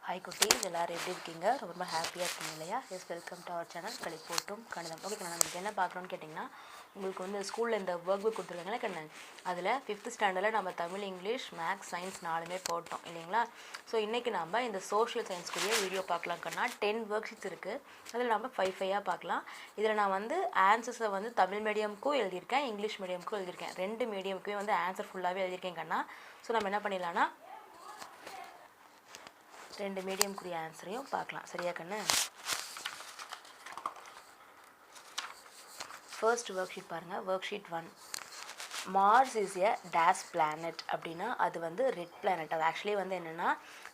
Hi குட்டீஸ், எல்லோரும் எப்படி இருக்கீங்க? ரொம்ப ஹாப்பியாக இருக்கீங்க இல்லையா? Yes, welcome to our channel கலிப்போட்டும் கணிதம். ஓகே, நான் நம்மளுக்கு என்ன பார்க்குறோன்னு கேட்டிங்கன்னா, உங்களுக்கு வந்து ஸ்கூலில் இந்த ஒர்க் புக் கொடுத்துருக்காங்களே கண்ணன், அதில் 5th ஸ்டாண்டர்டில் நம்ம தமிழ், இங்கிலீஷ், மேக்ஸ், சயின்ஸ் 4மே போட்டோம் இல்லைங்களா? ஸோ இன்றைக்கி நம்ம இந்த சோஷியல் சயின்ஸ்க்குரிய வீடியோ பார்க்கலாம் கண்ணா. 10 ஒர்க் ஷீட்ஸ் இருக்குது. அதில் நம்ம 5 பார்க்கலாம். இதில் நான் வந்து ஆன்சர்ஸை வந்து தமிழ் மீடியமுக்கும் எழுதியிருக்கேன், இங்கிலீஷ் மீடியமுக்கும் எழுதியிருக்கேன். 2 மீடியமுக்குமே வந்து ஆன்சர் ஃபுல்லாகவே எழுதியிருக்கேன் கண்ணா. ஸோ நம்ம என்ன பண்ணிடலான்னா 2 மீடியம்க்குரிய ஆன்சரையும் பார்க்கலாம். சரியா கண்ணு? ஃபர்ஸ்ட் ஒர்க் ஷீட் பாருங்கள். Work sheet 1. Mars is a dash planet அப்படின்னா அது வந்து ரெட் பிளானட். அது ஆக்சுவலி வந்து என்னென்னா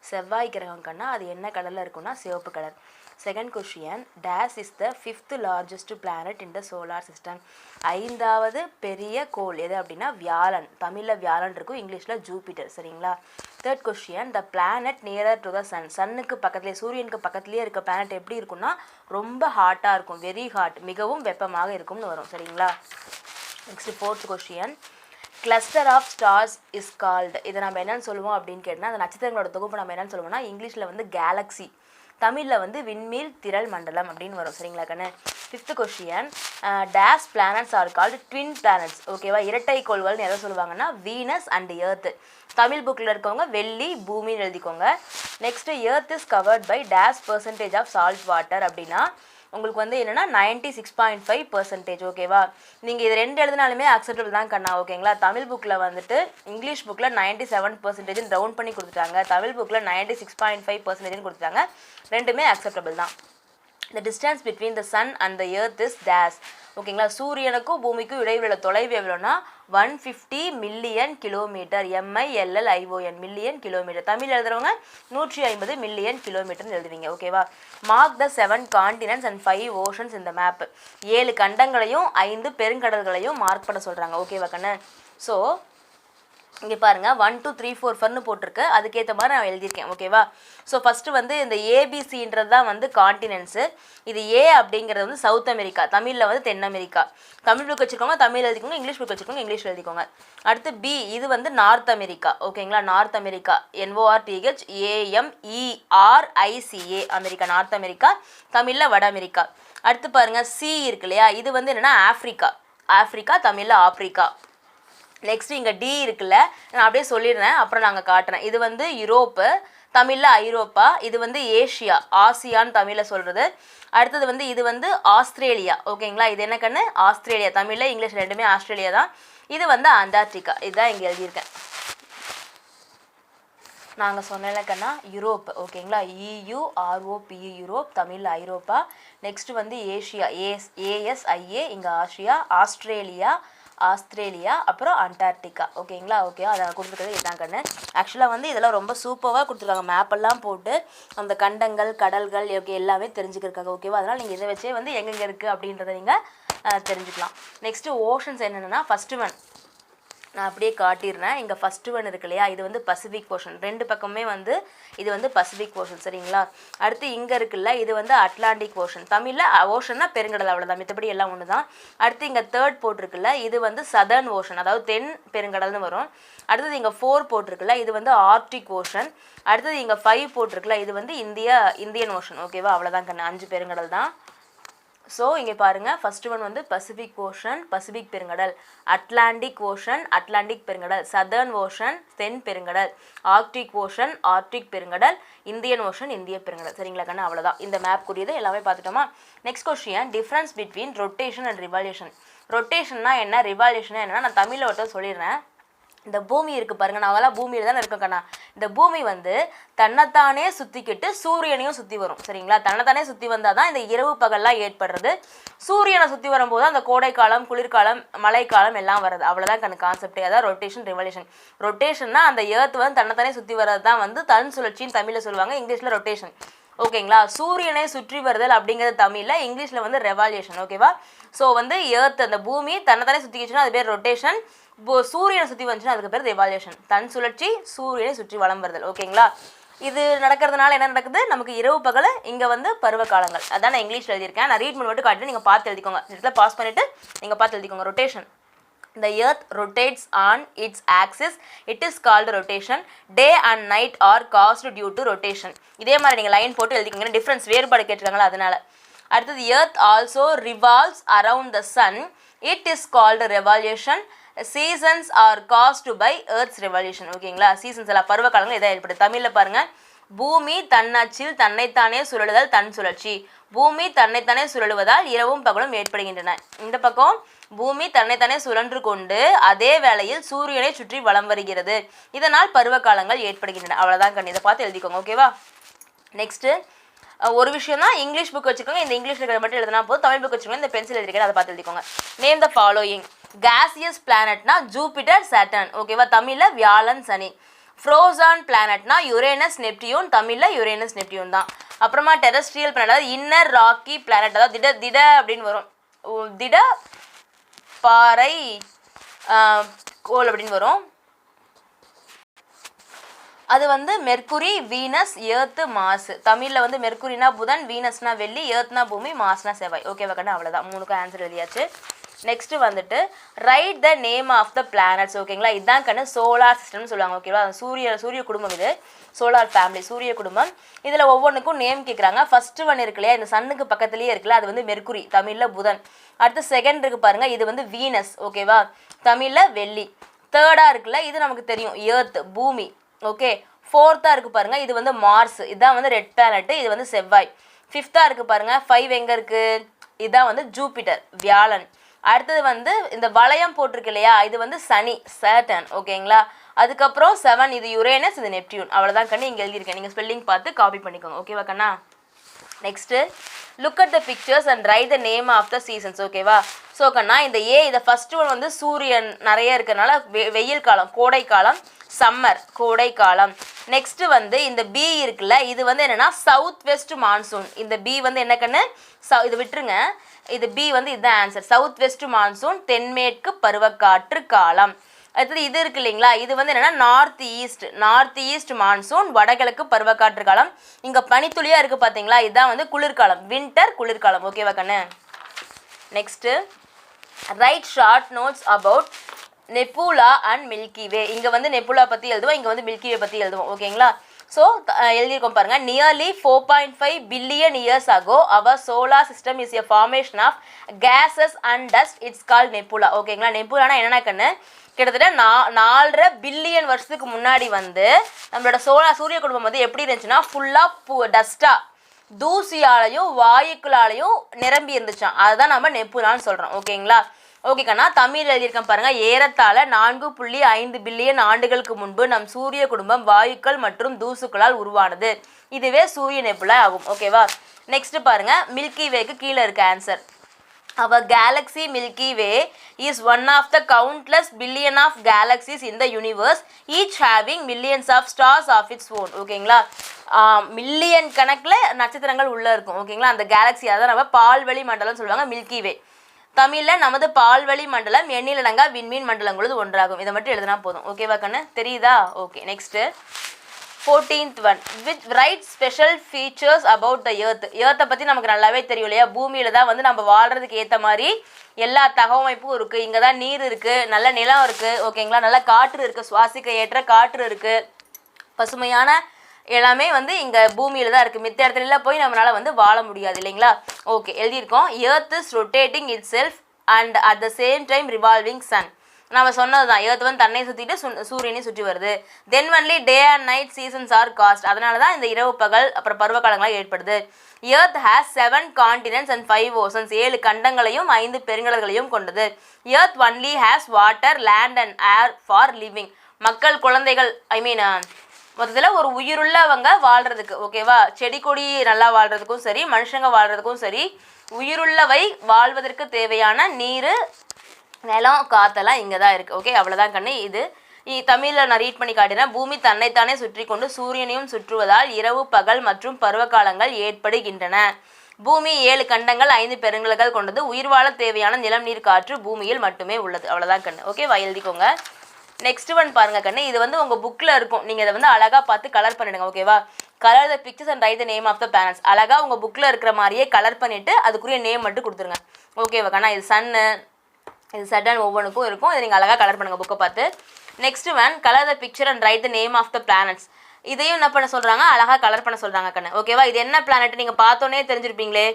செவ்வாய் கிரகம் கண்ணா. அது என்ன கலரில் இருக்குன்னா சிவப்பு colour. Second question, days is the 5th largest planet in the solar system. 5வது பெரிய கோள் எது அப்படின்னா வியாழன். தமிழில் வியாழன் இருக்கும், இங்கிலீஷில் ஜூபிட்டர். சரிங்களா? Third question, the planet nearer to the sun. சன்னுக்கு பக்கத்துலேயே, சூரியனுக்கு பக்கத்துலேயே இருக்க பிளானட் எப்படி இருக்குன்னா ரொம்ப ஹாட்டாக இருக்கும், வெரி ஹாட், மிகவும் வெப்பமாக இருக்கும்னு வரும். சரிங்களா? Next fourth question, cluster of stars is called. இதை நம்ம என்னென்னு சொல்லுவோம் அப்படின்னு கேட்டால், அந்த நட்சத்திரங்களோட தொகுப்பு நம்ம என்னென்னு சொல்லுவோம்னா இங்கிலீஷில் வந்து கேலக்ஸி, தமிழில் வந்து விண்மீல் திரள் மண்டலம் அப்படின்னு வரும். சரிங்களா கண்ணு? 5th question, days planets are called twin planets. ஓகேவா? இரட்டை கோள்கள்னு எதை சொல்லுவாங்கன்னா வீனஸ் அண்ட் எர்த். தமிழ் புக்கில் இருக்கவங்க வெள்ளி பூமின்னு எழுதிக்கோங்க. Next, earth is covered by dash percentage of salt water அப்படின்னா உங்களுக்கு வந்து என்னென்னா 96.5%. ஓகேவா? நீங்கள் இது 2 எழுதினாலுமே அக்செப்டபிள் தான் கண்ணா. ஓகேங்களா? தமிழ் புக்கில் வந்துட்டு இங்கிலீஷ் புக்கில் 97% டவுன் பண்ணி கொடுத்துட்டாங்க, தமிழ் புக்கில் 96.5% கொடுத்துட்டாங்க. ரெண்டுமே அக்செப்டபிள் தான். The distance between the sun and the earth is dash. ஓகேங்களா? சூரியனுக்கும் பூமிக்கும் இடையிலுள்ள தொலைவு எவ்வளோனா 150 million kilometre. MILLION million kilometre. தமிழ் எழுதுறவங்க 150 மில்லியன் கிலோமீட்டர்னு எழுதுவீங்க. ஓகேவா? Mark the 7 continents and 5 oceans இந்த மேப். 7 கண்டங்களையும் 5 பெருங்கடல்களையும் மார்க் பண்ண சொல்கிறாங்க. ஓகேவா கண்ணு? ஸோ இங்கே பாருங்கள் 1 2 3 4 ஃபன்னு போட்டிருக்கு, அதுக்கேற்ற மாதிரி நான் எழுதியிருக்கேன். ஓகேவா? ஸோ ஃபஸ்ட்டு வந்து இந்த ஏபிசின்றது தான் வந்து காண்டினென்ட்ஸு. இது ஏ அப்படிங்கிறது வந்து சவுத் அமெரிக்கா, தமிழில் வந்து தென் அமெரிக்கா. தமிழ் புக் வச்சுக்கோங்க, தமிழ் எழுதிக்கோங்க, இங்கிலீஷ் புக் வச்சுக்கோங்க, இங்கிலீஷ் எழுதிக்கோங்க. அடுத்து பி, இது வந்து நார்த் அமெரிக்கா. ஓகேங்களா? North America, NORTHAMERICA America, north America, தமிழில் வட அமெரிக்கா. அடுத்து பாருங்கள் சி இருக்கு இல்லையா, இது வந்து என்னென்னா ஆஃப்ரிக்கா, ஆஃப்ரிக்கா, தமிழில் ஆப்ரிக்கா. நெக்ஸ்ட் இங்கே டி இருக்குல்ல, நான் அப்படியே சொல்லிடுறேன், அப்புறம் நாங்கள் காட்டுறேன். இது வந்து யூரோப்பு, தமிழில் ஐரோப்பா. இது வந்து ஏஷியா, ஆசியான்னு தமிழில் சொல்கிறது. அடுத்தது வந்து இது வந்து ஆஸ்திரேலியா. ஓகேங்களா? இது என்ன கண்ணு? ஆஸ்திரேலியா, தமிழில் இங்கிலீஷ் ரெண்டுமே ஆஸ்திரேலியா தான். இது வந்து அண்டார்டிகா. இதுதான் இங்கே எழுதியிருக்கேன். நாங்கள் சொன்னேன்ல கண்ணா யூரோப். ஓகேங்களா? EUROP, யூரோப், தமிழில் ஐரோப்பா. நெக்ஸ்ட் வந்து ஏஷியா, ASIA, இங்கே ஆசியா. ஆஸ்திரேலியா, அப்புறம் அண்டார்டிகா. ஓகேங்களா? ஓகே, அதை கொடுத்துருக்கிறது இதுதான் கண்ணு. ஆக்சுவலாக வந்து இதெல்லாம் ரொம்ப சூப்பராக கொடுத்துருக்காங்க, மேப்பெல்லாம் போட்டு அந்த கண்டங்கள், கடல்கள், ஓகே, எல்லாமே தெரிஞ்சுக்கிறக்காங்க. ஓகேவா? அதனால் நீங்கள் இதை வச்சே வந்து எங்கெங்கே இருக்குது அப்படின்றத நீங்கள் தெரிஞ்சுக்கலாம். நெக்ஸ்ட்டு ஓஷன்ஸ் என்னென்னா ஃபஸ்ட்டு ஒன் நான் அப்படியே காட்டிடுறேன். இங்கே ஃபஸ்ட்டு ஒன் இருக்கு இல்லையா, இது வந்து பசிபிக் ஓஷன். 2 பக்கமே வந்து இது வந்து பசிபிக் ஓஷன். சரிங்களா? அடுத்து இங்கே இருக்குல்ல, இது வந்து அட்லாண்டிக் ஓஷன். தமிழில் ஓஷன்னா பெருங்கடல், அவ்வளோதான், மித்தபடி எல்லாம் ஒன்று தான். அடுத்து இங்கே 3 போட்டிருக்குல்ல, இது வந்து சதர்ன் ஓஷன், அதாவது தென் பெருங்கடல்னு வரும். அடுத்தது இங்கே 4 போட்டிருக்குல்ல, இது வந்து ஆர்டிக் ஓஷன். அடுத்தது இங்கே 5 போட்டிருக்குல்ல, இது வந்து இந்தியன் ஓஷன். ஓகேவா? அவ்வளோதான் கண்ணு, 5 பெருங்கடல் தான். ஸோ இங்கே பாருங்கள், ஃபஸ்ட்டு ஒன் வந்து பசிபிக் ஓஷன், பசிபிக் பெருங்கடல். அட்லாண்டிக் ஓஷன், அட்லாண்டிக் பெருங்கடல். சதர்ன் ஓஷன், தென் பெருங்கடல். ஆர்க்டிக் ஓஷன், ஆர்க்டிக் பெருங்கடல். இந்தியன் ஓஷன், இந்திய பெருங்கடல். சரிங்களா கண்ணு? அவ்வளோதான். இந்த மேப் கூடியது எல்லாமே பார்த்துட்டோமா? Next question, difference between rotation and revolution. ரொட்டேஷன்னா என்ன, ரிவால்யூஷனா என்னன்னா நான் தமிழில் ஒருத்தர் சொல்லிடுறேன். இந்த பூமி இருக்குது பாருங்கள், நாங்களாம் பூமியில் தானே இருக்கோம் கண்ணா. இந்த பூமி வந்து தன்னைத்தானே சுற்றிக்கிட்டு சூரியனையும் சுற்றி வரும். சரிங்களா? தன்னைத்தானே சுற்றி வந்தால் தான் இந்த இரவு பகல்லாம் ஏற்படுறது. சூரியனை சுற்றி வரும்போது அந்த கோடைக்காலம், குளிர்காலம், மழைக்காலம் எல்லாம் வருது. அவ்வளோதான் கண்ணு கான்செப்டே. அதான் ரொட்டேஷன், ரிவல்யூஷன். ரொட்டேஷன்னா அந்த எர்த் வந்து தன்னைத்தானே சுற்றி வர்றது தான் வந்து தன் சுழற்சின்னு தமிழில் சொல்லுவாங்க, இங்கிலீஷில் ரொட்டேஷன். ஓகேங்களா? சூரியனை சுற்றி வருதல் அப்படிங்கிறது தமிழில், இங்கிலீஷில் வந்து ரெவால்யூஷன். ஓகேவா? ஸோ வந்து எர்த், அந்த பூமி தன்னைத்தானே சுற்றிக்கிச்சுன்னா அது பேர் ரொட்டேஷன். சூரியனை சுற்றி வந்துச்சுன்னா அதுக்கு பேர் ரிவால்யூஷன். தன் சுழற்சி, சூரியனை சுற்றி வலம் வருதல். ஓகேங்களா? இது நடக்கிறதுனால என்ன நடக்குது, நமக்கு இரவு பகல், இங்கே வந்து பருவ காலங்கள். அதான் நான் இங்கிலீஷில் எழுதியிருக்கேன். நான் ரீட் பண்ணி மட்டும் காட்டிட்டு நீங்கள் பார்த்து எழுதிக்கோங்க. இடத்துல பாஸ் பண்ணிவிட்டு நீங்கள் பார்த்து எழுதிக்கோங்க. Rotation. The earth rotates on its axis. It is called rotation. Day and night are caused due to rotation. இதே மாதிரி நீங்கள் லைன் போட்டு எழுதிக்கங்க. டிஃப்ரென்ஸ் வேறுபாடு கேட்டிருக்காங்களா அதனால. அடுத்தது earth also revolves around the sun. It is called revolution. Seasons are caused by earth's revolution. ஓகேங்களா? Seasons எல்லாம் பருவ காலங்கள் இதை ஏற்படுது. தமிழில் பாருங்க, பூமி தன்னாட்சியில் தன்னைத்தானே சுழலுதல் தன் சுழற்சி. பூமி தன்னைத்தானே சுழலுவதால் இரவும் பகலும் ஏற்படுகின்றன. இந்த பக்கம் பூமி தன்னைத்தானே சுழன்று கொண்டு அதே வேளையில் சூரியனை சுற்றி வலம் வருகிறது. இதனால் பருவ காலங்கள் ஏற்படுகின்றன. அவ்வளோதான் கண்ணு. இதை பார்த்து எழுதிக்கோங்க. ஓகேவா? நெக்ஸ்ட்டு ஒரு விஷயம் தான், இங்கிலீஷ் புக் வச்சுக்கோங்க. இந்த இங்கிலீஷ் இருக்கிறத மட்டும் எழுதினா போதும். தமிழ் புக் வச்சுக்கோங்க. இந்த பென்சில் எழுதிக்கிறேன், அதை பார்த்து எழுதிக்கோங்க. Name the following. கேசியஸ் பிளானட்னா ஜூபிட்டர் சாட்டர்ன். ஓகேவா? தமிழில் வியாழன் சனி. ஃப்ரோசான் பிளானட்னா யுரேனஸ் நெப்டியூன். தமிழில் யுரேனஸ் நெப்டியூன் தான். அப்புறமா டெரஸ்ட்ரியல் பிளானட், அதாவது இன்னர் ராக்கி பிளானட், அதாவது திட அப்படின்னு வரும். திட பாறை கோள் அப்படின்னு வரும். அது வந்து மெர்க்குரி, வீனஸ், ஏர்த்து, மாஸ். தமிழில் வந்து மெர்க்குரினா புதன், வீனஸ்னா வெள்ளி, ஏர்த்னா பூமி, மாஸ்னா செவ்வாய். ஓகேவா கண்ணா? அவ்வளோதான். 3க்கு ஆன்சர் எழுதியாச்சு. நெக்ஸ்ட்டு வந்துட்டு write the name of the planets. ஓகேங்களா? இதுதான் கண்ணு சோலார் சிஸ்டம்னு சொல்லுவாங்க. ஓகேவா? சூரிய குடும்பம். இது சோலார் ஃபேமிலி, சூரிய குடும்பம். இதில் ஒவ்வொன்றுக்கும் நேம் கேட்குறாங்க. ஃபஸ்ட்டு ஒன் இருக்கு இல்லையா, இந்த சன்னுக்கு பக்கத்துலேயே இருக்குல்ல, அது வந்து மெர்க்குரி. தமிழில் புதன். அடுத்து செகண்ட் இருக்கு பாருங்கள், இது வந்து வீனஸ். ஓகேவா? தமிழில் வெள்ளி. தேர்டாக இருக்குல்ல, இது நமக்கு தெரியும், ஏர்த் பூமி. ஓகே. ஃபோர்த்தாக இருக்குது பாருங்கள், இது வந்து மார்ஸ். இதுதான் வந்து ரெட் பிளானட்டு. இது வந்து செவ்வாய். ஃபிஃப்த்தாக இருக்குது பாருங்கள், 5 எங்கே இருக்குது, இதுதான் வந்து ஜூபிட்டர் வியாழன். அடுத்தது வந்து இந்த வளையம் போட்டிருக்கு இல்லையா, இது வந்து சனி சேட்டன். ஓகேங்களா? அதுக்கப்புறம் 7 இது யுரேனஸ், இது நெப்டியூன். அவ்வளோதான் கண்ணு. இங்கே எழுதியிருக்கேன், நீங்கள் ஸ்பெல்லிங் பார்த்து காப்பி பண்ணிக்கோங்க. ஓகேவா கண்ணா? Next look at the pictures and write the name of the seasons. ஓகேவா? ஸோ கண்ணா, இந்த இதை ஃபஸ்ட்டு ஒன் வந்து சூரியன் நிறைய இருக்கிறதுனால வெயில் காலம், கோடை காலம், சம்மர் கோடை காலம். நெக்ஸ்ட்டு வந்து இந்த பி இருக்குல்ல, இது வந்து என்னென்னா சவுத் வெஸ்ட் மான்சூன். இந்த பி வந்து என்ன கண்ணு, இது விட்டுருங்க, இது பி வந்து இதுதான் ஆன்சர். சவுத் வெஸ்ட் மான்சூன், தென்மேற்கு பருவக்காற்று காலம். அடுத்தது இது இருக்கு இல்லைங்களா, இது வந்து என்னென்னா நார்த் ஈஸ்ட் மான்சூன், வடகிழக்கு பருவக்காற்று காலம். இங்கே பனித்துளியாக இருக்குது பார்த்தீங்களா, இதுதான் வந்து குளிர்காலம், வின்டர் குளிர்காலம். ஓகேவா கண்ணு? Next write short notes about nebula and milky way. இங்கே வந்து நெபுலா பற்றி எழுதுவோம், இங்கே வந்து மில்கி வே பற்றி எழுதுவோம். ஓகேங்களா? ஸோ எழுதியிருக்கோம் பாருங்கள். Nearly 4.5 billion years ago our solar system is a formation of gases and dust. It's called nebula. ஓகேங்களா? நெபுலானா என்னென்ன கண்ணு, கிட்டத்தட்ட 4.5 பில்லியன் வருஷத்துக்கு முன்னாடி வந்து நம்மளோட சூரிய குடும்பம் வந்து எப்படி இருந்துச்சுன்னா ஃபுல்லாக டஸ்ட்டாக தூசியாலையும் வாயுக்களாலையும் நிரம்பி இருந்துச்சான். அதுதான் நம்ம நெபுலான்னு சொல்கிறோம். ஓகேங்களா? ஓகே கண்ணா, தமிழ் எழுதியிருக்கேன் பாருங்கள். ஏறத்தாழ 4.5 பில்லியன் ஆண்டுகளுக்கு முன்பு நம் சூரிய குடும்பம் வாயுக்கள் மற்றும் தூசுக்களால் உருவானது. இதுவே சூரிய நெபுலா ஆகும். ஓகேவா? நெக்ஸ்ட் பாருங்கள், மில்கி வேக்கு கீழே இருக்க answer. Our galaxy Milky Way is one of the countless billion of galaxies in the universe, each having millions of stars of its own. ஓகேங்களா? மில்லியன் கணக்கில் நட்சத்திரங்கள் உள்ளே இருக்கும். ஓகேங்களா? அந்த கேலக்ஸி, அதான் நம்ம பால்வெளி மண்டலம் சொல்லுவாங்க, மில்கி வே. தமிழில் நமது பால்வெளி மண்டலம் எண்ணிலடங்கா விண்மீன் மண்டலங்களது ஒன்றாகும். இதை மட்டும் எழுதினா போதும். ஓகேவா கண்ணு? தெரியுதா? Okay. Next 14th one, which write special features about the earth. எர்த்தை பற்றி நமக்கு நல்லாவே தெரியும் இல்லையா, பூமியில் தான் வந்து நம்ம வாழ்கிறதுக்கு ஏற்ற மாதிரி எல்லா தகவமைப்பும் இருக்குது. இங்கே தான் நீர் இருக்குது, நல்ல நிலம் இருக்குது. ஓகேங்களா? நல்ல காற்று இருக்குது, சுவாசிக்க ஏற்ற காற்று இருக்குது, பசுமையான எல்லாமே வந்து இங்கே பூமியில் தான் இருக்குது. மித்த இடத்துல போய் நம்மளால் வந்து வாழ முடியாது இல்லைங்களா? ஓகே, எழுதியிருக்கோம். Earth is rotating itself and at the same time revolving sun. நம்ம சொன்னது தான், எர்த் வந்து தன்னை சுற்றிட்டு சூரியனை சுற்றி வருது. Then only day and night seasons are caused. அதனால தான் இந்த இரவு பகல் அப்புறம் பருவகாலங்களாக ஏற்படுது. Earth has 7 continents and 5 oceans. 7 கண்டங்களையும் 5 பெருங்கடல்களையும் கொண்டது. Earth only has water, land and air for living. மக்கள், குழந்தைகள், மொத்தத்தில் ஒரு உயிருள்ளவங்க வாழ்கிறதுக்கு, ஓகேவா, செடி கொடி நல்லா வாழ்கிறதுக்கும் சரி, மனுஷங்க வாழ்கிறதுக்கும் சரி, உயிருள்ளவை வாழ்வதற்கு தேவையான நீர், நிலம், காற்றெல்லாம் இங்கே தான் இருக்குது. ஓகே, அவ்வளோதான் கண்ணு. இது தமிழில் நான் ரீட் பண்ணி காட்டினேன். பூமி தன்னைத்தானே சுற்றி கொண்டு சூரியனையும் சுற்றுவதால் இரவு பகல் மற்றும் பருவகாலங்கள் ஏற்படுகின்றன. பூமி 7 கண்டங்கள் 5 பெருங்கடல்கள் கொண்டது. உயிர் வாழ தேவையான நிலம், நீர், காற்று பூமியில் மட்டுமே உள்ளது. அவ்வளோதான் கண்ணு. ஓகேவா, எழுதிக்கோங்க. நெக்ஸ்ட் ஒன் பாருங்க கண்ணு, இது வந்து உங்கள் புக்கில் இருக்கும். நீங்கள் இதை வந்து அழகாக பார்த்து கலர் பண்ணிடுங்க. ஓகேவா? Colour the pictures and write the name of the planets. அழகாக உங்கள் புக்கில் இருக்கிற மாதிரியே கலர் பண்ணிவிட்டு அதுக்குரிய நேம் மட்டும் கொடுத்துருங்க. ஓகேவா கண்ணா? இது சன்னு, இது சடன் ஒவ்வொன்றுக்கும் இருக்கும். இதை நீங்கள் அழகாக கலர் பண்ணுங்கள் புக்கை பார்த்து. Next one colour the picture and write the name of the planets. இதையும் என்ன பண்ண சொல்கிறாங்க, அழகாக கலர் பண்ண சொல்கிறாங்க கண்ணு. ஓகேவா, இது என்ன பிளானட் நீங்கள் பார்த்தோன்னே தெரிஞ்சிருப்பீங்களே,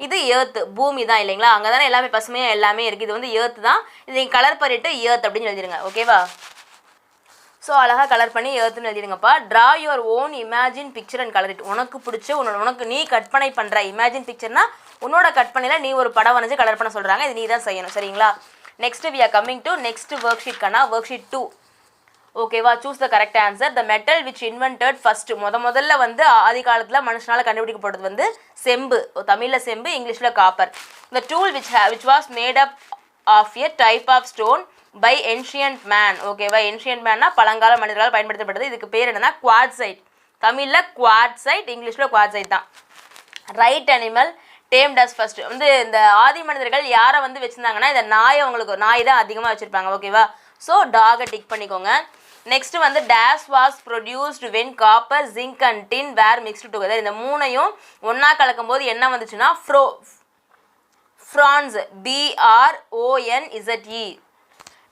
இது ஏர்த்து, பூமி தான் இல்லைங்களா, அங்கே தானே எல்லாமே பசுமையாக எல்லாமே இருக்குது. இது வந்து ஏர்த்து தான். இது நீங்கள் கலர் பண்ணிவிட்டு ஏர்த் அப்படின்னு எழுதிடுங்க. ஓகேவா, ஸோ அழகாக கலர் பண்ணி ஏர்த்துன்னு எழுதிடுங்கப்பா. Draw your own imagine picture and colour it. உனக்கு பிடிச்ச உனக்கு நீ கற்பனை பண்ணுற இமேஜின் பிக்சர்னா உன்னோட கற்பனையில் நீ ஒரு படம் வரைஞ்சி கலர் பண்ண சொல்கிறாங்க. இது நீ தான் செய்யணும். சரிங்களா. Next we are coming to next work sheet கண்ணா, ஒர்க் ஷீட் 2. ஓகேவா, choose the correct answer. The metal which invented first, முதல்ல வந்து ஆதி காலத்தில் மனுஷனால் கண்டுபிடிக்கப்படுறது வந்து செம்பு. தமிழில் செம்பு, இங்கிலீஷில் copper. The tool which was made up of a type of stone by ancient man. ஓகேவா, ஏன்ஷியன்ட் மேன்னா பழங்கால மனிதர்களால் பயன்படுத்தப்பட்டது. இதுக்கு பேர் என்னன்னா குவாட்சைட். தமிழில் குவாட்சைட், இங்கிலீஷில் குவாட்சைட் தான். Write animal tamed as first. வந்து இந்த ஆதி மனிதர்கள் யாரை வந்து வச்சுருந்தாங்கன்னா இந்த நாய் தான் அதிகமாக வச்சுருப்பாங்க. ஓகேவா, ஸோ டாகை டிக் பண்ணிக்கோங்க. நெக்ஸ்ட் வந்து dash was produced when copper zinc and tin were mixed together. இந்த மூணையும் ஒன்றா கலக்கும் போது என்ன வந்துச்சுன்னா ஃப்ரான்ஸ், BRONZE.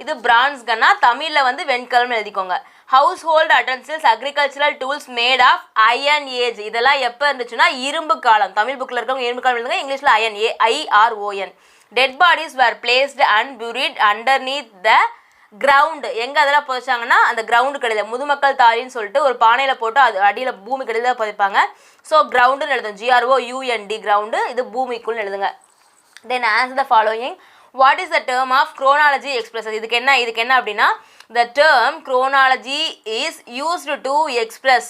இது பிரான்ஸ் கன்னா, தமிழில் வந்து வெண்கலம்னு எழுதிக்கோங்க. Household utensils, agricultural tools made of iron age. இதெல்லாம் எப்போ இருந்துச்சுன்னா இரும்பு காலம். தமிழ் புக்கில் இருக்கவங்க இரும்பு காலம் எழுதுங்க, இங்கிலீஷில் iron, AIRON. Dead bodies where placed and buried underneath the ground. எங்கே அதெல்லாம் புதைச்சாங்கன்னா அந்த கிரவுண்டு கடையில் முதுமக்கள் தாலின்னு சொல்லிட்டு ஒரு பானையில் போட்டு அது அடியில் பூமி கடையில் தான் புதைப்பாங்க. ஸோ கிரவுண்டுன்னு எழுதும், GROUND, கிரவுண்டு. இது பூமிக்குள்னு எழுதுங்க. Then answer the following. What is the term of chronology express? இதுக்கு என்ன அப்படின்னா, the term chronology is used to express,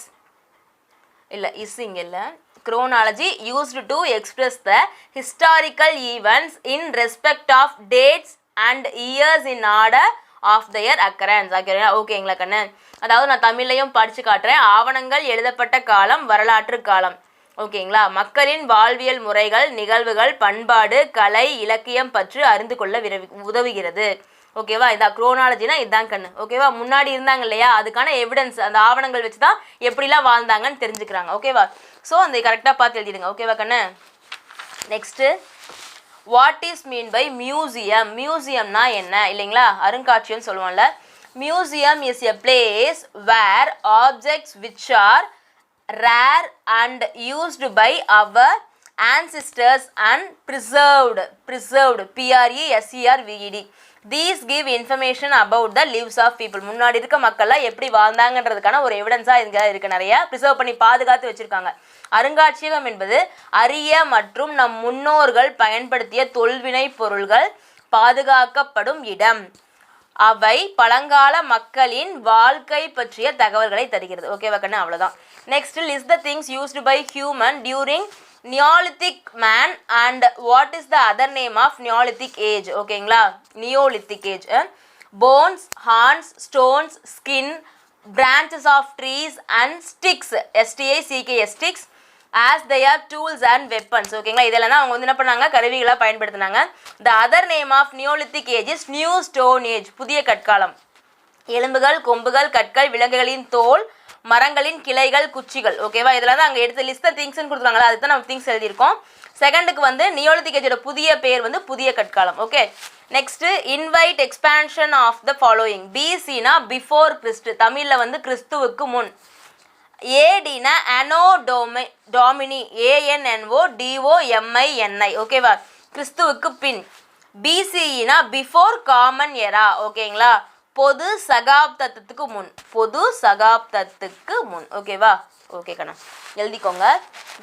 இல்லை இங்கே இல்லை, chronology used to express the historical events in respect of dates and years in order of their occurrence. ஓகேங்களா கண்ணு, அதாவது நான் தமிழ்லையும் படித்து காட்டுறேன். ஆவணங்கள் எழுதப்பட்ட காலம் வரலாற்று காலம். ஓகேங்களா, மக்களின் வாழ்வியல் முறைகள், நிகழ்வுகள், பண்பாடு, கலை, இலக்கியம் பற்றி அறிந்து கொள்ள உதவுகிறது. ஓகேவா, இதான் குரோனாலஜினா இதுதான் கண்ணு. ஓகேவா, முன்னாடி இருந்தாங்க இல்லையா, அதுக்கான எவிடன்ஸ் அந்த ஆவணங்கள் வச்சு தான் எப்படிலாம் வாழ்ந்தாங்கன்னு தெரிஞ்சுக்கிறாங்க. ஓகேவா, ஸோ அந்த கரெக்டாக பார்த்து எழுதிடுங்க. ஓகேவா கண்ணு. Next what is mean by museum? மியூசியம்னா என்ன இல்லைங்களா, அருங்காட்சியம்னு சொல்லுவோம்ல. Museum is a place where objects which are rare and used by our ancestors and preserved PRESERVED. These give information about the lives of people. முன்னாடி இருக்க மக்கள்லாம் எப்படி வாழ்ந்தாங்கன்றதுக்கான ஒரு எவிடன்ஸாக இங்கே இருக்குது. நிறையா ப்ரிசர்வ் பண்ணி பாதுகாத்து வச்சுருக்காங்க. அருங்காட்சியகம் என்பது அரிய மற்றும் நம் முன்னோர்கள் பயன்படுத்திய தொல்வினை பொருள்கள் பாதுகாக்கப்படும் இடம். அவை பழங்கால மக்களின் வாழ்க்கை பற்றிய தகவல்களை தருகிறது. ஓகேவா கண்ணு, அவ்வளோதான். Next list the things used by human during neolithic man and what is the other name of neolithic age? ஓகேங்களா, neolithic age. Bones, horns, stones, skin, branches of trees and sticks, STICKS, sticks as they are tools and weapons. ஓகேங்களா, இதெல்லாம் அவங்க வந்து என்ன பண்ணாங்க, கருவிகளாக பயன்படுத்தினாங்க. the other name of neolithic age is new stone age, புதிய கற்காலம். எலும்புகள், கொம்புகள், கற்கள், விலங்குகளின் தோல், மரங்களின் கிளைகள், குச்சிகள். ஓகேவா, இதெல்லாம் தான் அங்கே எடுத்து லிஸ்ட் திங்ஸ்ன்னு கொடுத்துருவாங்களா, அதுதான் நம்ம திங்ஸ் எழுதியிருக்கோம். செகண்டுக்கு வந்து நியோலித்திக் ஏஜோட புதிய பேர் வந்து புதிய கற்காலம். Okay, next invite expansion of the following. BCனா பிஃபோர் கிறிஸ்து, தமிழில் வந்து கிறிஸ்துவுக்கு முன். ADனா அனோ டோமினி, ANNODOMINI. ஓகேவா, கிறிஸ்துவுக்கு பின். BCEனா பிஃபோர் காமன் எரா. ஓகேங்களா, பொது சகாப்தத்துக்கு முன், பொது சகாப்தத்துக்கு முன். ஓகேவா, ஓகே கண்ணா எழுதிக்கோங்க.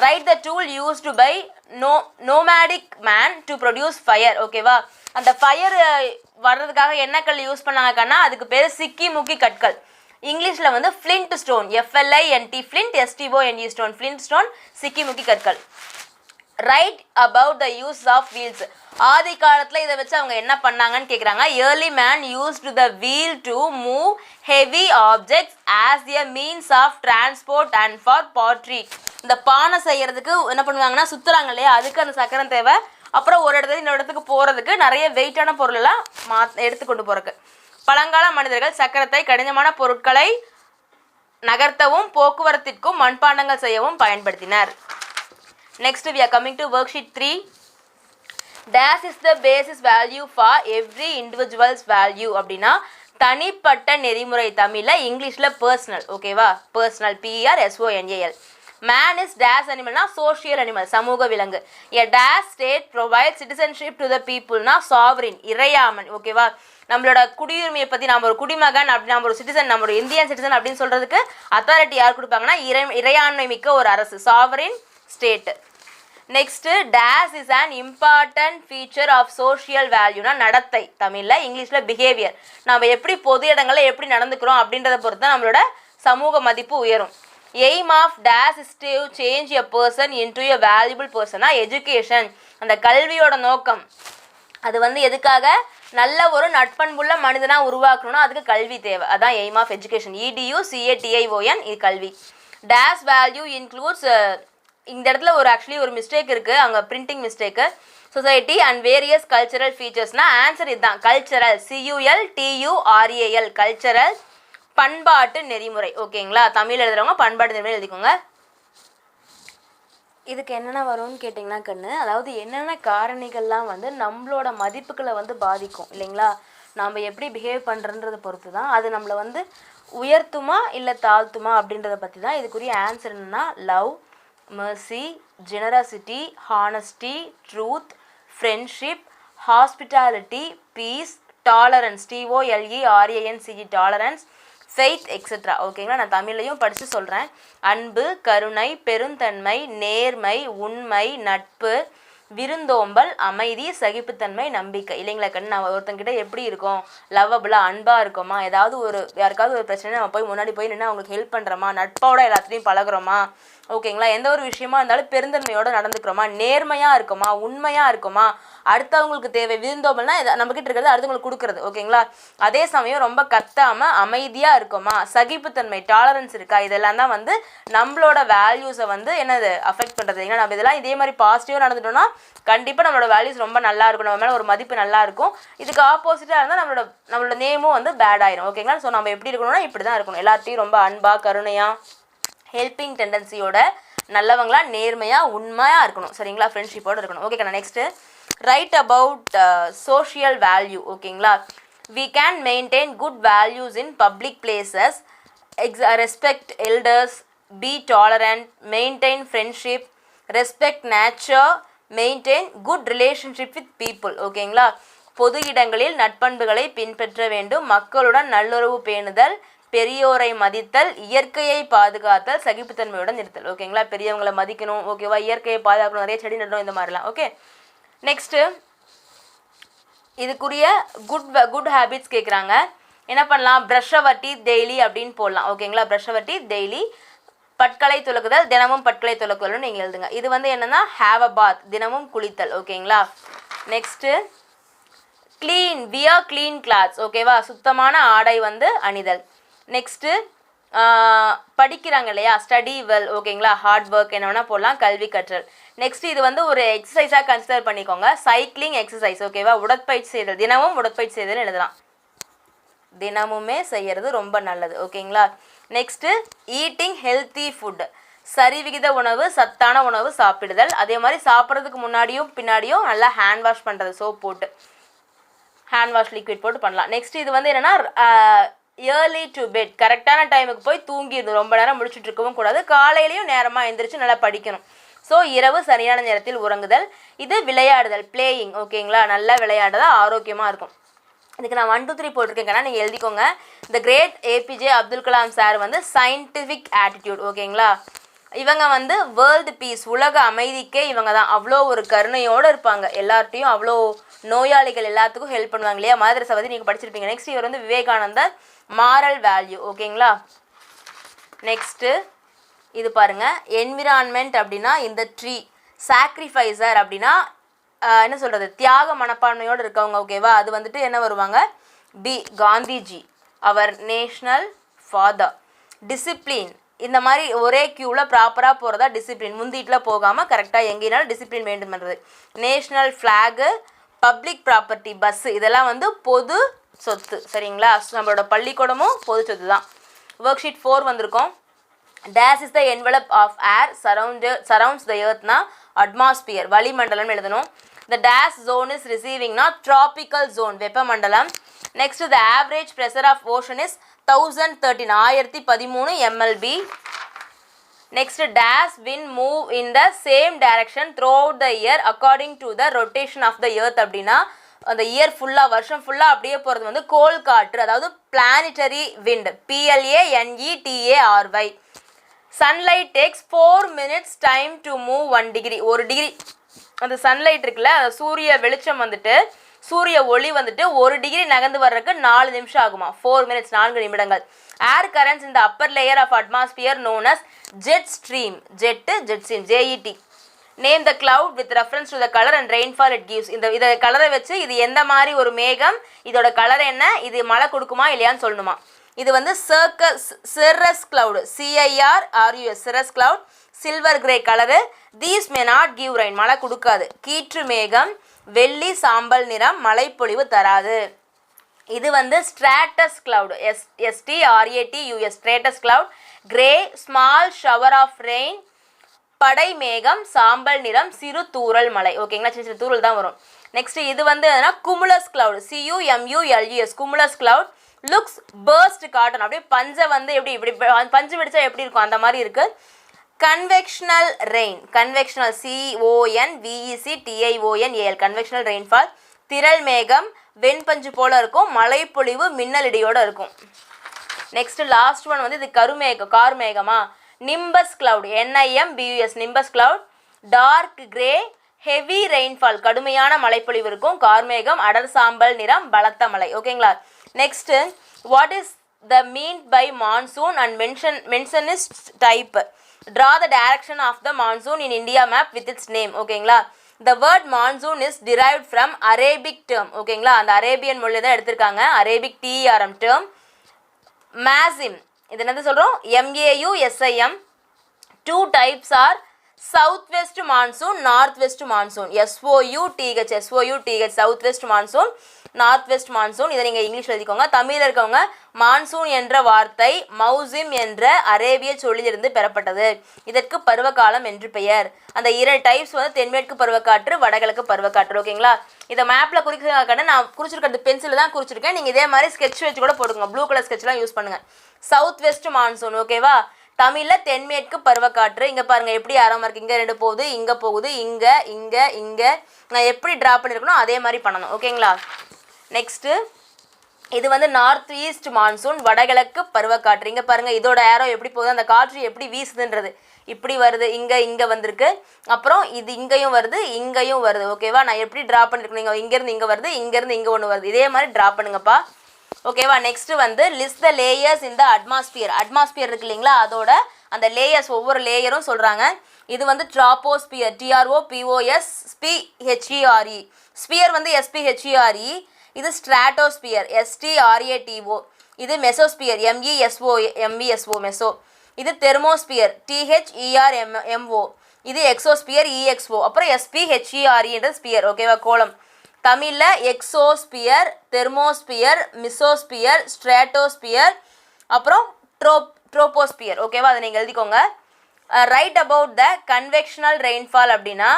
Write the tool used by nomadic man to produce fire. ஓகேவா, அந்த ஃபயர் வர்றதுக்காக என்ன கல் யூஸ் பண்ணாங்க கண்ணா, அதுக்கு பேர் சிக்கி முக்கி கற்கள். இங்கிலீஷில் வந்து flint stone, FLINT, flint, STONE stone, flint stone, சிக்கி முக்கி கற்கள். Write about the use of wheels. ஆதி காலத்தில் இதை வச்சு அவங்க என்ன பண்ணாங்கன்னு கேட்குறாங்க. Early man used the wheel to move heavy objects as a means of transport and for pottery. இந்த பானை செய்யறதுக்கு என்ன பண்ணுவாங்கன்னா சுற்றுறாங்க இல்லையா, அதுக்கு அந்த சக்கரம் தேவை. அப்புறம் ஒரு இடத்துல இன்னொரு இடத்துக்கு போகிறதுக்கு நிறைய வெயிட்டான பொருளெல்லாம் எடுத்துக்கொண்டு போகிறதுக்கு. பழங்கால மனிதர்கள் சக்கரத்தை கடினமான பொருட்களை நகர்த்தவும் போக்குவரத்திற்கும் மண்பாண்டங்கள் செய்யவும் பயன்படுத்தினர். Next we are coming to worksheet 3. Dash is the basis value for every individuals value அப்படின்னா தனிப்பட்ட நெறிமுறை. தமிழில், இங்கிலீஷில் பர்சனல். ஓகேவா, personal, PERSONAL. Man is dash அனிமல்னா சோஷியல் அனிமல், சமூக விலங்கு. A dash state provide citizenship to the பீப்புள்னா சாவரின், இறையாமன். ஓகேவா, நம்மளோட குடியுரிமையை பற்றி நம்ம ஒரு குடிமகன் அப்படி, நம்ம ஒரு சிட்டிசன், நம்ம ஒரு இந்தியன் சிட்டிசன் அப்படின்னு சொல்கிறதுக்கு அத்தாரிட்டி யார் கொடுப்பாங்கன்னா இறையாண்மை மிக்க ஒரு அரசு, sovereign state. Next, dash is an important feature of social வேல்யூனா நடத்தை. தமிழில், இங்கிலீஷில் பிஹேவியர். நம்ம எப்படி பொது இடங்களில் எப்படி நடந்துக்கிறோம் அப்படின்றத பொறுத்து தான் நம்மளோட சமூக மதிப்பு உயரும். Aim of dash is to change a person into a valuable பர்சனா எஜுகேஷன். அந்த கல்வியோட நோக்கம் அது வந்து எதுக்காக, நல்ல ஒரு நட்பண்புள்ள மனிதனாக உருவாக்கணும்னா அதுக்கு கல்வி தேவை. அதான் எய்ம் ஆஃப் எஜுகேஷன். EDUCATION இது கல்வி. டேஸ் வேல்யூ இன்க்ளூட்ஸ், இந்த இடத்துல ஒரு ஆக்சுவலி ஒரு மிஸ்டேக் இருக்குது, அங்கே printing mistake. Society and various cultural ஃபீச்சர்ஸ்னால் ஆன்சர் இதுதான், கல்ச்சரல், CULTURAL, கல்ச்சரல், பண்பாட்டு நெறிமுறை. ஓகேங்களா, தமிழ் எழுதுறவங்க பண்பாட்டு நெறிமுறை எழுதிக்கோங்க. இதுக்கு என்னென்ன வரும்னு கேட்டிங்கன்னா கண்ணு, அதாவது என்னென்ன காரணிகள்லாம் வந்து நம்மளோட மதிப்புகளை வந்து பாதிக்கும் இல்லைங்களா, நாம் எப்படி பிஹேவ் பண்ணுறன்றதை பொறுத்து தான் அது நம்மளை வந்து உயர்த்துமா இல்லை தாழ்த்துமா அப்படின்றத பற்றி தான். இதுக்குரிய ஆன்சர் என்னென்னா love, mercy, generosity, honesty, truth, friendship, hospitality, peace, tolerance, TOLERANCE, tolerance, faith, etcetera. ஓகேங்களா, நான் தமிழ்லையும் படித்து சொல்கிறேன். அன்பு, கருணை, பெருந்தன்மை, நேர்மை, உண்மை, நட்பு, விருந்தோம்பல், அமைதி, சகிப்புத்தன்மை, நம்பிக்கை. இல்லைங்களா கண்ணு, நம்ம ஒருத்தங்கிட்ட எப்படி இருக்கோம், லவ்வபுளாக அன்பாக இருக்கோமா, ஏதாவது ஒரு யாருக்காவது ஒரு பிரச்சனை நம்ம போய் முன்னாடி போய் நின்று அவங்களுக்கு ஹெல்ப் பண்ணுறோமா, நட்போட எல்லாத்துலேயும் பழகுறோமா, ஓகேங்களா, எந்த ஒரு விஷயமா இருந்தாலும் பெருந்தன்மையோடு நடந்துக்கிறோமா, நேர்மையாக இருக்குமா, உண்மையாக இருக்குமா, அடுத்தவங்களுக்கு தேவை, விருந்தோம்பல்னா நம்மக்கிட்ட இருக்கிறது அடுத்தவங்களுக்கு கொடுக்குறது. ஓகேங்களா, அதே சமயம் ரொம்ப கத்தாமல் அமைதியாக இருக்குமா, சகிப்புத்தன்மை, டாலரன்ஸ் இருக்கா, இதெல்லாம் தான் வந்து நம்மளோட வேல்யூஸை வந்து என்னது அஃபெக்ட் பண்ணுறது. ஏன்னா நம்ம இதெல்லாம் இதே மாதிரி பாசிட்டிவாக நடந்துட்டோம்னா கண்டிப்பாக நம்மளோட வேல்யூஸ் ரொம்ப நல்லா இருக்கும், நம்ம மேலே ஒரு மதிப்பு நல்லா இருக்கும். இதுக்கு ஆப்போசிட்டாக இருந்தால் நம்மளோட நேமும் வந்து பேட் ஆயிரும். ஓகேங்களா, ஸோ நம்ம எப்படி இருக்கணும்னா இப்படி தான் இருக்கணும், எல்லாத்தையும் ரொம்ப அன்பாக, கருணையாக, ஹெல்பிங் டெண்டன்சியோட, நல்லவங்களா, நேர்மையாக, உண்மையாக இருக்கணும். சரிங்களா, ஃப்ரெண்ட்ஷிப்போடு இருக்கணும். ஓகேங்களா, next right about social value. ஓகேங்களா, we can maintain good values in public places, respect elders, be tolerant, maintain friendship, respect nature, maintain good relationship with people. ஓகேங்களா, பொது இடங்களில் நட்பண்புகளை பின்பற்ற வேண்டும், மக்களுடன் நல்லுறவு பேணுதல், பெரியோரை மதித்தல், இயற்கையை பாதுகாத்தல், சகிப்புத்தன்மையுடன் இருத்தல். ஓகேங்களா, பெரியவங்களை மதிக்கணும், ஓகேவா, இயற்கையை பாதுகாக்கணும், நிறைய செடி நடணும், இந்த மாதிரிலாம். ஓகே, நெக்ஸ்ட்டு இதுக்குரிய குட் ஹேபிட்ஸ் கேட்குறாங்க. என்ன பண்ணலாம், ப்ரஷ் அவர் டீத் டெய்லி அப்படின்னு போடலாம். ஓகேங்களா, ப்ரஷ் அவர் டீத் டெய்லி. பற்களை துலக்குதல், தினமும் பற்களை துலக்குதல்னு நீங்கள் எழுதுங்க. இது வந்து என்னென்னா ஹேவ் அ பாத், தினமும் குளித்தல். ஓகேங்களா, next clean, wear clean clothes. ஓகேவா, சுத்தமான ஆடை வந்து அணிதல். நெக்ஸ்ட்டு படிக்கிறாங்க இல்லையா, ஸ்டடி வெல். ஓகேங்களா, ஹார்ட் ஒர்க் என்ன வேணால் போடலாம், கல்வி கற்றல். நெக்ஸ்ட் இது வந்து ஒரு எக்ஸசைஸாக கன்சிடர் பண்ணிக்கோங்க, சைக்கிளிங் எக்ஸசைஸ். ஓகேவா, உடற்பயிற்சி செய்தல், தினமும் உடற்பயிற்சி செய்தல் எழுதலாம், தினமுமே செய்கிறது ரொம்ப நல்லது. ஓகேங்களா, நெக்ஸ்ட்டு ஈட்டிங் ஹெல்த்தி ஃபுட், சரிவிகித உணவு, சத்தான உணவு சாப்பிடுதல். அதே மாதிரி சாப்பிட்றதுக்கு முன்னாடியும் பின்னாடியும் நல்லா ஹேண்ட் வாஷ் பண்ணுறது, சோப் போட்டு ஹேண்ட் வாஷ் லிக்விட் போட்டு பண்ணலாம். நெக்ஸ்ட் இது வந்து என்னென்னா ஏர்லி டு பெட், கரெக்டான டைமுக்கு போய் தூங்கிடணும், ரொம்ப நேரம் முடிச்சுட்டு இருக்கவும் கூடாது, காலையிலையும் நேரமாக எழுந்திரிச்சு நல்லா படிக்கணும். ஸோ இரவு சரியான நேரத்தில் உறங்குதல். இது விளையாடுதல், பிளேயிங். ஓகேங்களா, நல்லா விளையாடுதல் ஆரோக்கியமாக இருக்கும். இதுக்கு நான் 1 2 3 போட்டிருக்கேங்கன்னா நீங்கள் எழுதிக்கோங்க. இந்த great APJ Abdul Kalam sir வந்து சயின்டிஃபிக் ஆட்டிடியூட். ஓகேங்களா, இவங்க வந்து வேர்ல்டு பீஸ், உலக அமைதிக்கே இவங்க தான். அவ்வளோ ஒரு கருணையோடு இருப்பாங்க, எல்லார்ட்டையும் அவ்வளோ நோயாளிகள் எல்லாத்துக்கும் ஹெல்ப் பண்ணுவாங்க இல்லையா, மதரசா பற்றி நீங்கள் படிச்சிருப்பீங்க. நெக்ஸ்ட் இவர் வந்து விவேகானந்தர், மாரல் வேல்யூ. ஓகேங்களா, நெக்ஸ்ட்டு இது பாருங்கள், என்விரான்மெண்ட் அப்படின்னா இந்த ட்ரீ, சாக்ரிஃபைசர் அப்படின்னா என்ன சொல்கிறது, தியாக மனப்பான்மையோடு இருக்கவங்க. ஓகேவா, அது வந்துட்டு என்ன வருவாங்க, பி காந்திஜி, அவர் நேஷ்னல் ஃபாதர். டிசிப்ளின், இந்த மாதிரி ஒரே க்யூவில் ப்ராப்பராக போகிறதா டிசிப்ளின், முந்திட்டில் போகாமல் கரெக்டாக எங்கேனாலும் டிசிப்ளின் மெயின்டைன் பண்ணுறது. National flag, public property, bus, இதெல்லாம் வந்து பொது சொத்து. சரிங்களா, நம்மளோட பள்ளிக்கூடமும் பொது சொத்து தான். ஒர்க் ஷீட் 4 வந்திருக்கோம். Dash is the envelope of air surrounds the எர்த்னா அட்மாஸ்பியர், வளிமண்டலம் எழுதணும். The dash zone is receiving not tropical zone வெப்பமண்டலம். Next the average pressure of ocean is 1013 mlb. Next dash wind move in the same direction throughout the year according to the rotation of the earth அப்படின்னா அந்த year ஃபுல்லாக வருஷம் ஃபுல்லாக அப்படியே போகிறது வந்து கோள் காற்று, அதாவது planetary wind, PLANETARY. Sunlight takes 4 minutes time to move 1 degree. 1 degree அந்த சன்லைட் இருக்குல்ல, அந்த சூரிய வெளிச்சம் வந்துட்டு சூரிய ஒளி வந்துட்டு 1 டிகிரி நகர்ந்து வர்றதுக்கு 4 நிமிஷம் ஆகுமா, 4 minutes 4 நிமிடங்கள். ஏர் கரண்ட்ஸ் இந்த upper layer of atmosphere known as jet stream, jet stream JET. Name the cloud with reference to the colour and rainfall it gives. இதை கலரை வச்சு இது எந்த மாதிரி ஒரு மேகம், இதோட கலர் என்ன, இது மழை கொடுக்குமா இல்லையான்னு சொல்லணுமா. இது வந்து cirrus cloud, CIRRUS cirrus cloud, silver grey colour. These may not give rain, மழை கொடுக்காது. கீற்று மேகம், வெள்ளி சாம்பல் நிறம், மழைப்பொழிவு தராது. இது வந்து stratus cloud, STRATUS stratus cloud, grey small shower of rain, படை மேகம், சாம்பல் நிறம், சிறு தூறல் மழை. ஓகேங்களா, சின்ன சின்ன தூறல் தான் வரும். நெக்ஸ்ட் இது வந்து cumulus cloud, CUMULUS cumulus cloud. Looks first cotton, அப்படியே பஞ்சை வந்து எப்படி இப்படி பஞ்சு வெடிச்சா எப்படி இருக்கும் அந்த மாதிரி இருக்கு. Conventional rain, conventional CONVECTIONAL conventional rainfall. திரள் மேகம், வெண்பஞ்சு போல இருக்கும், மழைப்பொழிவு மின்னல் இடியோட இருக்கும். நெக்ஸ்ட் லாஸ்ட் ஒன் வந்து இது கார் மேகமா. Nimbus cloud, NIMBUS nimbus cloud. Dark grey, heavy rainfall கடுமையான மழைப்பொழிவு இருக்கும். கார்மேகம், அடர் சாம்பல் நிறம், பலத்த மழை. ஓகேங்களா. Next what is the mean by monsoon and mention is type. Draw the direction of the monsoon in India map with its name. ஓகேங்களா. The word monsoon is derived from Arabic term. ஓகேங்களா, அந்த Arabian மொழி தான் எடுத்திருக்காங்க, Arabic TERM term. Masim, இது என்னது சொல்கிறோம், MAUSIM. 2 types are south west monsoon, north west monsoon. SOUTH south west monsoon, north west monsoon. இதை நீங்கள் இங்கிலீஷில் எழுதிக்கோங்க. தமிழில் இருக்கவங்க மான்சூன் என்ற வார்த்தை மௌசிம் என்ற அரேபிய சொல்லிலிருந்து பெறப்பட்டது. இதற்கு பருவகாலம் என்று பெயர். அந்த 2 டைப்ஸ் வந்து தென்மேற்கு பருவக்காற்று, வடகிழக்கு பருவக்காற்று. ஓகேங்களா. இதை மேப்பில் குறிக்கிறதுக்காக நான் குறிச்சிருக்கிறது பென்சில் தான் குறிச்சிருக்கேன். நீங்கள் இதே மாதிரி ஸ்கெட்ச் வச்சு கூட போட்டுக்கோங்க, ப்ளூ கலர் ஸ்கெட்ச்லாம் யூஸ் பண்ணுங்கள். South west monsoon. ஓகேவா. தமிழில் தென்மேற்கு பருவக்காற்று. இங்கே பாருங்கள் எப்படி ஆரம்பம் இருக்குது, இங்கே 2 போகுது, இங்கே போகுது, இங்கே இங்கே இங்கே. நான் எப்படி ட்ரா பண்ணியிருக்கணும் அதே மாதிரி பண்ணணும். ஓகேங்களா. நெக்ஸ்ட்டு இது வந்து நார்த் ஈஸ்ட் மான்சூன், வடகிழக்கு பருவக்காற்று. இங்கே பாருங்கள் இதோட ஏரோ எப்படி போகுது, அந்த காற்று எப்படி வீசுதுன்றது. இப்படி வருது, இங்கே வந்திருக்கு, அப்புறம் இது இங்கேயும் வருது, இங்கேயும் வருது. ஓகேவா. நான் எப்படி ட்ரா பண்ணியிருக்கணும், நீங்கள் இங்கேருந்து இங்கே வருது, இங்கேருந்து இங்கே ஒன்று வருது. இதே மாதிரி ட்ரா பண்ணுங்கப்பா. ஓகேவா. நெக்ஸ்ட் வந்து லிஸ்ட் த லேயர்ஸ் இந்த அட்மாஸ்பியர். அட்மாஸ்பியர் இருக்கு இல்லைங்களா, அதோட அந்த லேயர்ஸ் ஒவ்வொரு லேயரும் சொல்கிறாங்க. இது வந்து ட்ராப்போஸ்பியர், TROPOSPHERE. ஸ்பியர் வந்து SPHERE. இது ஸ்ட்ராட்டோஸ்பியர், STRATO. இது மெசோஸ்பியர், MESO மெசோ. இது தெர்மோஸ்பியர், THERMO. இது எக்ஸோஸ்பியர், EXO. அப்புறம் SPHERE என்ற ஸ்பியர். ஓகேவா. கோலம். தமிழில் எக்ஸோஸ்பியர், தெர்மோஸ்பியர், மிசோஸ்பியர், ஸ்ட்ராட்டோஸ்பியர், அப்புறம் ட்ரோபோஸ்பியர். ஓகேவா. அதை நீங்கள் எழுதிக்கோங்க. Write about the convectional rainfall அப்படின்னா,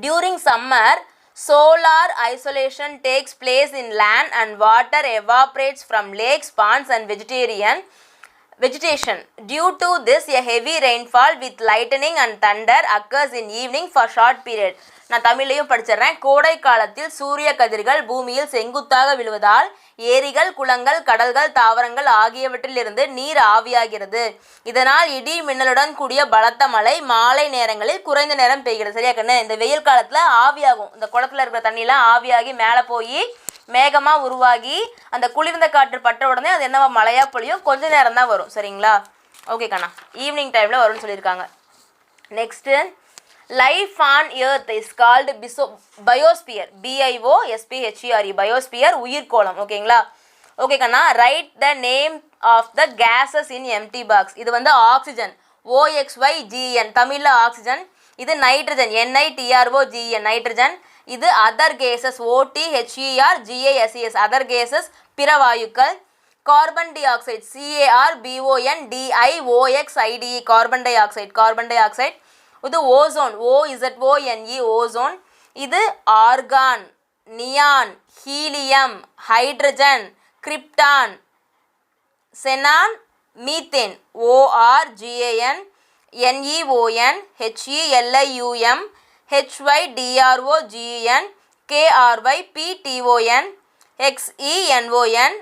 during summer solar isolation takes place in land and water evaporates from lakes, ponds and vegetation. Due to this, a heavy rainfall with lightning and thunder occurs in evening for short period. நான் தமிழையும் படிச்சிடுறேன். கோடை காலத்தில் சூரிய கதிர்கள் பூமியில் செங்குத்தாக விழுவதால் ஏரிகள், குளங்கள், கடல்கள், தாவரங்கள் ஆகியவற்றிலிருந்து நீர் ஆவியாகிறது. இதனால் இடி மின்னலுடன் கூடிய பலத்த மழை மாலை நேரங்களில் குறைந்த நேரம் பெய்கிறது. சரியா கண்ணு. இந்த வெயில் காலத்தில் ஆவியாகும், இந்த குளத்தில் இருக்கிற தண்ணியெலாம் ஆவியாகி மேலே போய் மேகமாக உருவாகி அந்த குளிர்ந்த காற்று பட்ட உடனே அது என்னவா மழையாக பொழியும், கொஞ்ச நேரம் தான் வரும். சரிங்களா. ஓகே கண்ணா, ஈவினிங் டைமில் வரும்னு சொல்லியிருக்காங்க. Next life on earth is called biosphere, BIOSPHERE biosphere, உயிர்கோளம். ஓகேங்களா. ஓகே கண்ணா. Write the name of the gases in empty box. இது வந்து ஆக்சிஜன், OXYGN தமிழில் ஆக்சிஜன். இது நைட்ரஜன், NITROGN நைட்ரஜன். இது other gases, OTHERGASES other gases, பிற வாயுக்கள். Carbon dioxide, CARBONDIOXIDE carbon dioxide. இது ஓசோன், OZONE ஓசோன். இது argon, neon, helium, hydrogen, krypton, xenon, methane, ORGAN, NEON, HELIUM, HYDROGEN, KRYPTON, XENON,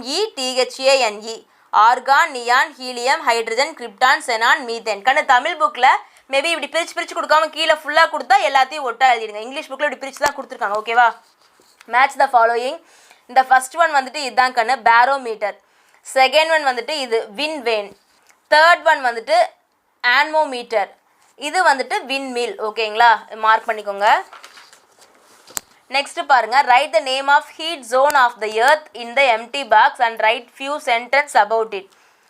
METHANE. Argon, neon, helium, hydrogen, krypton, xenon, methane. கண்ணு தமிழ் புக்கில் maybe இப்படி பிரித்து கொடுக்காம கீழே ஃபுல்லாக கொடுத்தா எல்லாத்தையும் ஒட்டா எழுதிடுங்க. இங்கிலீஷ் புக்கில் இப்படி பிரித்து தான் கொடுத்துருக்காங்க. ஓகேவா? Match the following. இந்த ஃபர்ஸ்ட் ஒன் வந்துட்டு இதுதான் கண்ணு பேரோமீட்டர். செகண்ட் ஒன் வந்துட்டு இது விண்வேன். தேர்ட் ஒன் வந்துட்டு ஆன்மோமீட்டர். இது வந்துட்டு விண்மில். ஓகேங்களா? மார்க் பண்ணிக்கோங்க. நெக்ஸ்ட் பாருங்க, write the name of heat zone of the earth in the empty box and write few sentence about it.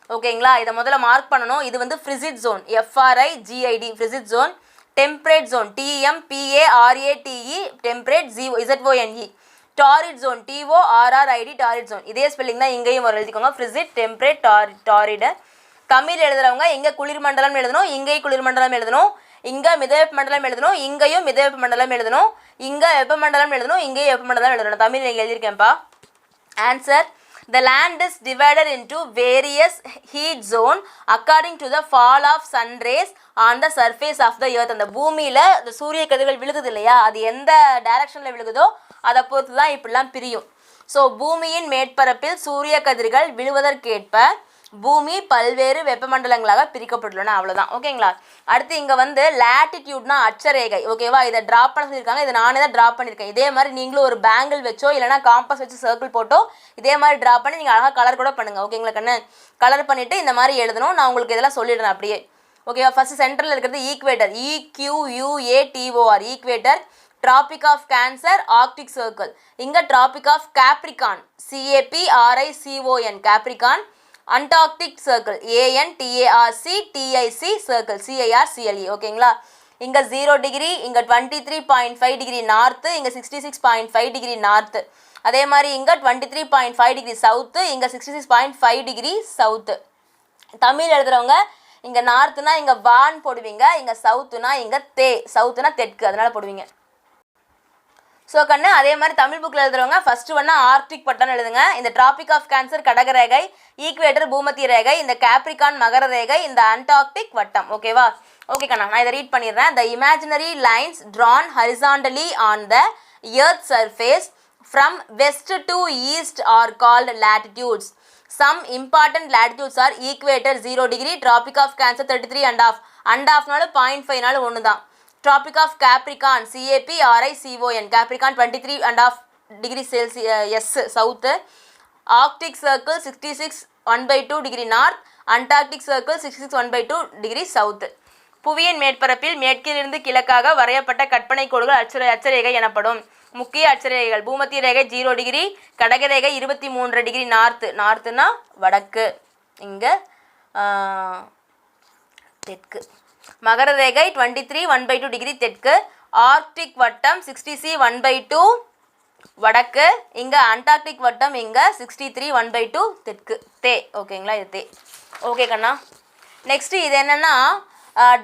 ஓகேங்களா? இதை முதல்ல மார்க் பண்ணணும். இது வந்து frigid zone, FRIGID frigid zone. Temperate zone, TEMPARATE temperate, ZONE. Torrid zone, TORRID torrid zone. இதே spelling தான் இங்கேயும் வர எழுதிக்கோங்க. Frigid, temperate, torrid. தமிழ் எழுதுறவங்க இங்கே குளிர்மண்டலம் எழுதணும், இங்கேயும் குளிர்மண்டலம் எழுதணும், இங்கே மிதவெப்ப மண்டலம் எழுதணும், இங்கேயும் மிதவெப்ப மண்டலம் எழுதணும், இங்கே வெப்பமண்டலம் எழுதணும், இங்கேயும் வெப்பமண்டலம் எழுதணும். தமிழ் நீங்கள் எழுதியிருக்கேன்ப்பா. Answer: The land is divided into various heat zone according to the fall of sun rays on the surface of the earth. அந்த பூமியில் இந்த சூரிய கதிர்கள் விழுகுது இல்லையா, அது எந்த டைரக்ஷனில் விழுகுதோ அதை பொறுத்து தான் இப்படிலாம் பிரியும். ஸோ பூமியின் மேற்பரப்பில் சூரிய கதிர்கள் விழுவதற்கேற்ப பூமி பல்வேறு வெப்பமண்டலங்களாக பிரிக்கப்பட்டுள்ளன. அவ்வளோதான். ஓகேங்களா? அடுத்து இங்கே வந்து லேட்டிடியூட்னா அட்சரேகை. ஓகேவா? இதை ட்ராப் பண்ண சொல்லியிருக்காங்க. இதை நானே தான் ட்ராப் பண்ணியிருக்கேன். இதே மாதிரி நீங்களும் ஒரு பேங்கிள் வச்சோ இல்லைனா காம்பஸ் வச்சு சர்க்கிள் போட்டோ இதே மாதிரி ட்ராப் பண்ணி நீங்கள் அழகாக கலர் கூட பண்ணுங்கள். ஓகேங்களா கண்ணு? கலர் பண்ணிவிட்டு இந்த மாதிரி எழுதணும். நான் உங்களுக்கு இதெல்லாம் சொல்லிடுறேன் அப்படியே. ஓகேவா? ஃபஸ்ட்டு சென்டரில் இருக்கிறது equator, EQUATOR equator. Tropic of Cancer, Arctic Circle. இங்கே Tropic of Capricorn, CAPRICON Capricorn. Antarctic Circle, ANTARCTIC circle, CIRCLE. ஓகேங்களா? இங்கே 0 டிகிரி, இங்கே 23.5 டிகிரி நார்த்து, இங்கே 66.5 டிகிரி நார்த்து. அதே மாதிரி இங்கே 23.5 டிகிரி சவுத்து, இங்கே 66.5 டிகிரி சவுத்து. தமிழ் எழுதுறவங்க இங்கே நார்த்துனா இங்கே வான் போடுவீங்க, இங்கே சவுத்துனா இங்கே சவுத்துனா தெற்கு, அதனால் போடுவீங்க. ஸோ கண்ணு அதே மாதிரி தமிழ் புக்கில் எழுதுறவங்க ஃபஸ்ட்டு ஒன்றா ஆர்க்டிக் பட்டம் எழுதுங்க. இந்த ட்ராபிக் ஆஃப் கேன்சர் கடகரேகை, ஈக்குவேட்டர் பூமத்திய ரேகை, இந்த கேப்ரிகான் மகர ரேகை, இந்த அண்டார்க்டிக் வட்டம். ஓகேவா? ஓகே கண்ணா, நான் இதை ரீட் பண்ணிடுறேன். த imaginary lines drawn horizontally on the earth surface from west to east are called latitudes. Some important latitudes are equator 0 degree, tropic of cancer 33.5, and halfனாலும் 0.5 1 தான். Tropic of Capricorn, CAPRICON Capricorn 23.5 degree Celsius south. Arctic circle 66 1/2 degree north. Antarctic circle 66 1/2 degree south. புவியின் மேற்பரப்பில் மேற்கிலிருந்து கிழக்காக வரையப்பட்ட கற்பனை கோடுகள் அட்சரேகை எனப்படும். முக்கிய அட்சரேகைகள்: பூமத்திய ரேகை 0 டிகிரி, கடகரேகை 23 டிகிரி நார்த்து, நார்த்துனா வடக்கு, இங்கே தெற்கு. மகர ரேகை 23 1/2 டிகிரி தெற்கு. ஆர்க்டிக் வட்டம் 60C 1/2 வடக்கு. இங்கே அண்டார்க்டிக் வட்டம் இங்கே 63 1/2 தெற்கு, ஓகேங்களா? இது ஓகே கண்ணா. நெக்ஸ்ட்டு இது என்னென்னா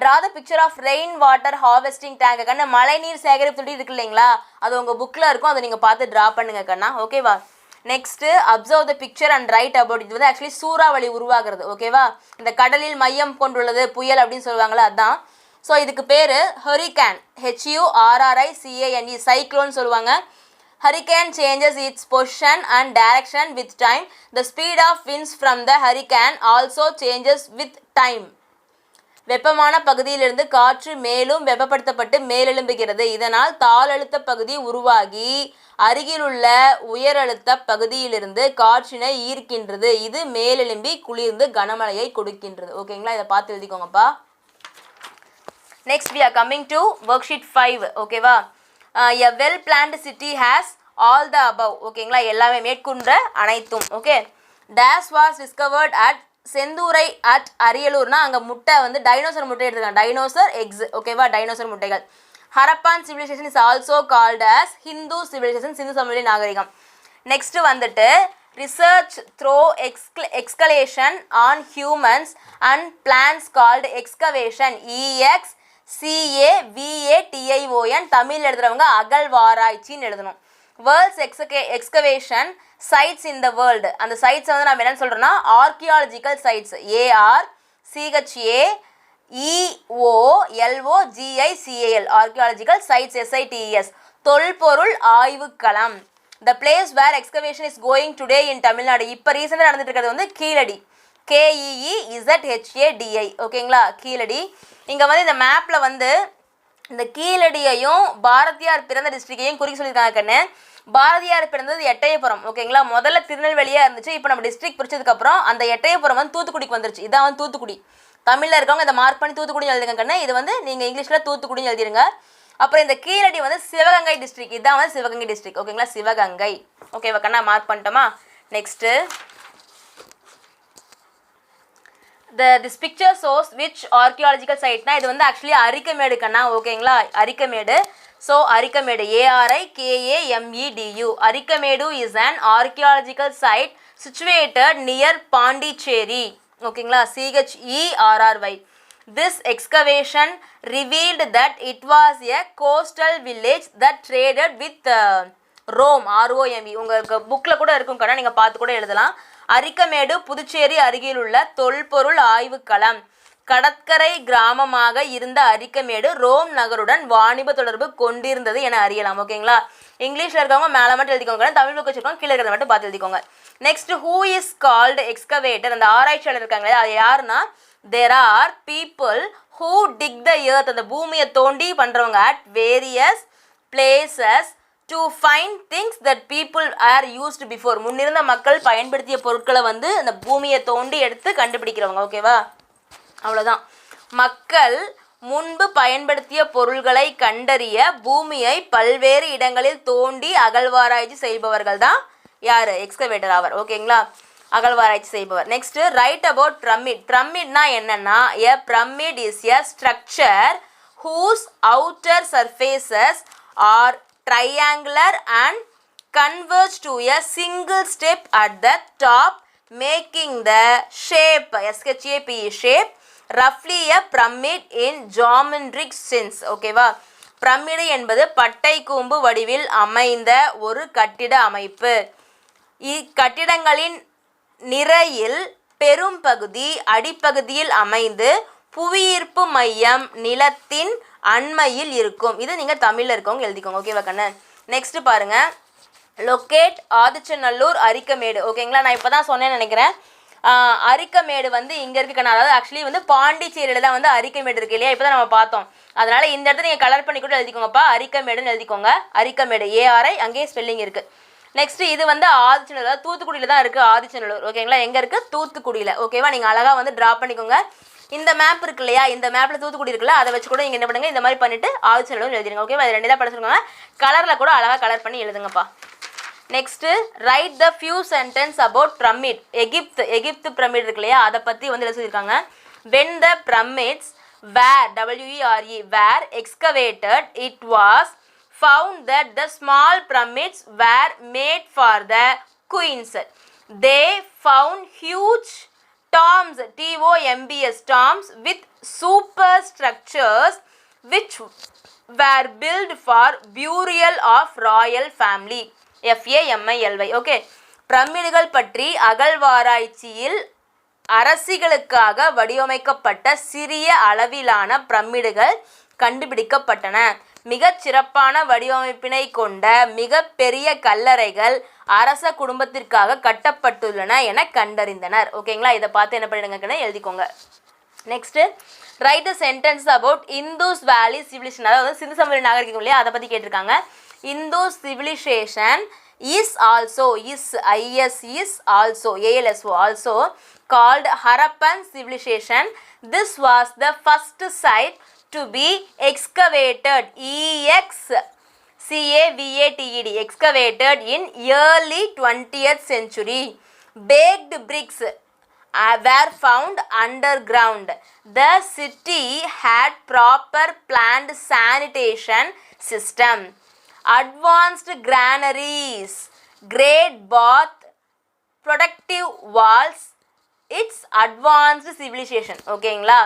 draw the picture of rain water harvesting tank. கண்ணா மழைநீர் சேகரிப்பு தொட்டி இருக்கு இல்லைங்களா, அது உங்கள் புக்கில் இருக்கும், அதை நீங்கள் பார்த்து ட்ரா பண்ணுங்க கண்ணா. ஓகேவா? Next observe the picture and right about. இது வந்து ஆக்சுவலி சூறாவளி உருவாகிறது. ஓகேவா? இந்த கடலில் மையம் கொண்டுள்ளது புயல் அப்படின்னு சொல்லுவாங்களே அதுதான். ஸோ இதுக்கு பேர் ஹரிகேன், HURRICANE சைக்ளோன் சொல்லுவாங்க. Hurricane changes its position and direction with time. The speed of winds from the hurricane also changes with time. வெப்பமான பகுதியிலிருந்து காற்று மேலும் வெப்பப்படுத்தப்பட்டு மேலெழும்புகிறது. இதனால் தாழழுத்த பகுதி உருவாகி அருகிலுள்ள உயரழுத்த பகுதியிலிருந்து காற்றினை ஈர்க்கின்றது. இது மேலெழும்பி குளிர்ந்து கனமழையை கொடுக்கின்றது. ஓகேங்களா? இதை பார்த்து எழுதிக்கோங்கப்பா. Next we are coming to worksheet 5. ஓகேவா? a well planned city has all the above. ஓகேங்களா? எல்லாமே மேற்கொண்ட அனைத்தும். Okay. dash was discovered at Senthurai at அரியலூர்னா அங்கே முட்டை வந்து டைனோசர் முட்டை எடுத்துக்காங்க, டைனோசர் எக்ஸ். ஓகேவா? டைனோசர் முட்டைகள். Harappan civilisation is also called as Indus civilisation, Sindhu சமவெளி நாகரிகம். நெக்ஸ்ட்டு வந்துட்டு research through excavation on humans and plants called excavation, EXCAVATION CAVATION, Tamil எழுதுறவங்க அகழ்வாராய்ச்சின்னு எழுதணும். Worlds excavation sites in the world, அந்த சைட்ஸை வந்து நம்ம என்னன்னு சொல்கிறோம்னா archaeological sites, ARCHAEOLOGICAL, archaeological sites, SITES, தொல்பொருள் ஆய்வுக்களம். The place where excavation is going today in Tamil Nadu, இப்போ ரீசெண்டாக நடந்துட்டு இருக்கிறது வந்து கீழடி, KEEZHADI, ஓகேங்களா, கீழடி. இங்கே வந்து இந்த மேப்பில் வந்து இந்த கீழடியையும் பாரதியார் பிறந்த டிஸ்ட்ரிக்டையும் குறிக்க சொல்லியிருக்காங்க கண்ணு. பாரதியார் பிறந்தது எட்டயபுரம், ஓகேங்களா. முதல்ல திருநெல்வேலியாக இருந்துச்சு, இப்போ நம்ம டிஸ்ட்ரிக்ட் பிடிச்சதுக்கப்புறம் அந்த எட்டயபுரம் வந்து தூத்துக்குடிக்கு வந்துருச்சு. இதான் வந்து தூத்துக்குடி. தமிழில் இருக்கவங்க இதை மார்க் பண்ணி தூத்துக்குடி எழுதுங்க கண்ணு. இது வந்து நீங்கள் இங்கிலீஷில் தூத்துக்குடின்னு எழுதிருங்க. அப்புறம் இந்த கீழடி வந்து சிவகங்கை டிஸ்ட்ரிக்ட், இதான் வந்து சிவகங்கை டிஸ்ட்ரிக்ட், ஓகேங்களா, சிவகங்கை. ஓகேவா கண்ணா, மார்க் பண்ணிட்டோமா. Next this picture shows which archaeological site னா இது வந்து ஆக்சுவலி அரிக்கமேடு கண்ணா, ஓகேங்களா, Arikamedu. So Arikamedu, ARIKAMEDU, Arikamedu is an archaeological site situated near Pondicherry, ஓகேங்களா, CHERRY. This excavation revealed that it was a coastal village that traded with Rome, ROME. உங்களுக்கு புக்கில் கூட இருக்கும் கண்ணா, நீங்கள் பார்த்து கூட எழுதலாம். அரிக்கமேடு புதுச்சேரி அருகில் உள்ள தொல்பொருள் ஆய்வுக்களம். கடற்கரை கிராமமாக இருந்த அரிக்கமேடு ரோம் நகருடன் வாணிப தொடர்பு கொண்டிருந்தது என அறியலாம், ஓகேங்களா. இங்கிலீஷில் இருக்கவங்க மேலே மட்டும் எழுதிக்கோங்க, தமிழ் புக் வச்சுருக்கோங்க, கீழே இருக்கிறத மட்டும் பார்த்து எழுதிக்கோங்க. Next, who is called excavator, அந்த ஆராய்ச்சியாளர் இருக்காங்களே அது யாருன்னா, there are people who dig the earth, அந்த பூமியை தோண்டி பண்ணுறவங்க, at various places to find things that people are used before, முன்னிருந்த மக்கள் பயன்படுத்திய பொருட்களை வந்து அந்த பூமியை தோண்டி எடுத்து கண்டுபிடிக்கிறவங்க, ஓகேவா. அவ்வளோதான். மக்கள் முன்பு பயன்படுத்திய பொருள்களை கண்டறிய பூமியை பல்வேறு இடங்களில் தோண்டி அகழ்வாராய்ச்சி செய்பவர்கள் தான் யார், எக்ஸ்கவேட்டர் ஆவர், ஓகேங்களா, அகழ்வாராய்ச்சி செய்பவர். Next, write about pyramid. பிரமிட்னா என்னன்னா, a pyramid is a structure whose outer surfaces are triangular and converge to a single step at the top, making the shape, SHAPE, shape, roughly a pyramid in geometric sense, ஓகேவா. Pyramid என்பது பட்டை கூம்பு வடிவில் அமைந்த ஒரு கட்டிட அமைப்பு. இக்கட்டிடங்களின் நிறையில் பெரும் பகுதி அடிப்பகுதியில் அமைந்து புவியீர்ப்பு மையம் நிலத்தின் அண்மையில் இருக்கும். இது நீங்கள் தமிழில் இருக்கவங்க எழுதிக்கோங்க, ஓகேவா கண்ணு. நெக்ஸ்ட் பாருங்க, லொக்கேட் ஆதிச்சநல்லூர் அரிக்கமேடு, ஓகேங்களா. நான் இப்போ தான் சொன்னேன்னு நினைக்கிறேன். அரிக்கமேடு வந்து இங்கே இருக்கு கண்ணா, அதாவது ஆக்சுவலி வந்து பாண்டிச்சேரியில் தான் வந்து அரிக்கமேடு இருக்கு இல்லையா, இப்போ தான் நம்ம பார்த்தோம். அதனால இந்த இடத்துல நீங்கள் கலர் பண்ணி கூட எழுதிக்கோங்கப்பா, அரிக்கமேடுன்னு எழுதிக்கோங்க. அரிக்கமேடு, ARI, அங்கேயே ஸ்பெல்லிங் இருக்குது. நெக்ஸ்ட், இது வந்து ஆதிச்சநல்லூர், அதாவது தூத்துக்குடியில் தான் இருக்குது ஆதிச்சநல்லூர், ஓகேங்களா. எங்கே இருக்குது, தூத்துக்குடியில், ஓகேவா. நீங்கள் அழகாக வந்து ட்ரா பண்ணிக்கோங்க. இந்த மேப் இருக்கு இல்லையா, இந்த மேப்பில் தூத்துக்குடி இருக்குல்ல, அதை வச்சு கூட நீங்கள் என்ன பண்ணுங்க, இந்த மாதிரி பண்ணிட்டு ஆதிச்சநல்லூர் எழுதிருங்க, ஓகேவா. அது ரெண்டு தான் படிச்சிருக்கோங்க, கலரில் கூட அழகாக கலர் பண்ணி எழுதுங்கப்பா. Next, write the few sentence about pyramid. Egypt pyramid இருக்கு இல்லையா, அதை பற்றி வந்து எழுத சொல்லியிருக்காங்க. When the pyramids were, WERE, were excavated, it was found that the small pyramids were made for the queens. They found huge tombs, TOMBS, tombs with superstructures which were built for burial of royal family, FAMILY, okay. பிரமிடுகள் பற்றி அகழ்வாராய்ச்சியில் அரசிகளுக்காக வடிவமைக்கப்பட்ட சிறிய அளவிலான பிரமிடுகள் கண்டுபிடிக்கப்பட்டன. மிகச் சிறப்பான வடிவமைப்பினை கொண்ட மிக பெரிய கல்லறைகள் அரச குடும்பத்திற்காக கட்டப்பட்டுள்ளன என கண்டறிந்தனர், ஓகேங்களா. இதை பார்த்து என்ன பண்ணிடுங்க, எழுதிக்கோங்க. Next, write the sentence about Indus valley civilisation, அதாவது சிந்து சமவெளி நாகரிகம் இல்லையா, அதை பற்றி கேட்டிருக்காங்க. Indus civilisation is also, is also, ALSO, also called Harappan civilization. This was the first site to be excavated, EXCAVATED, excavated in early 20th century. Baked bricks were found underground. The city had proper planned sanitation system, advanced granaries, great bath, protective walls. It's advanced civilization, ஓகேங்களா.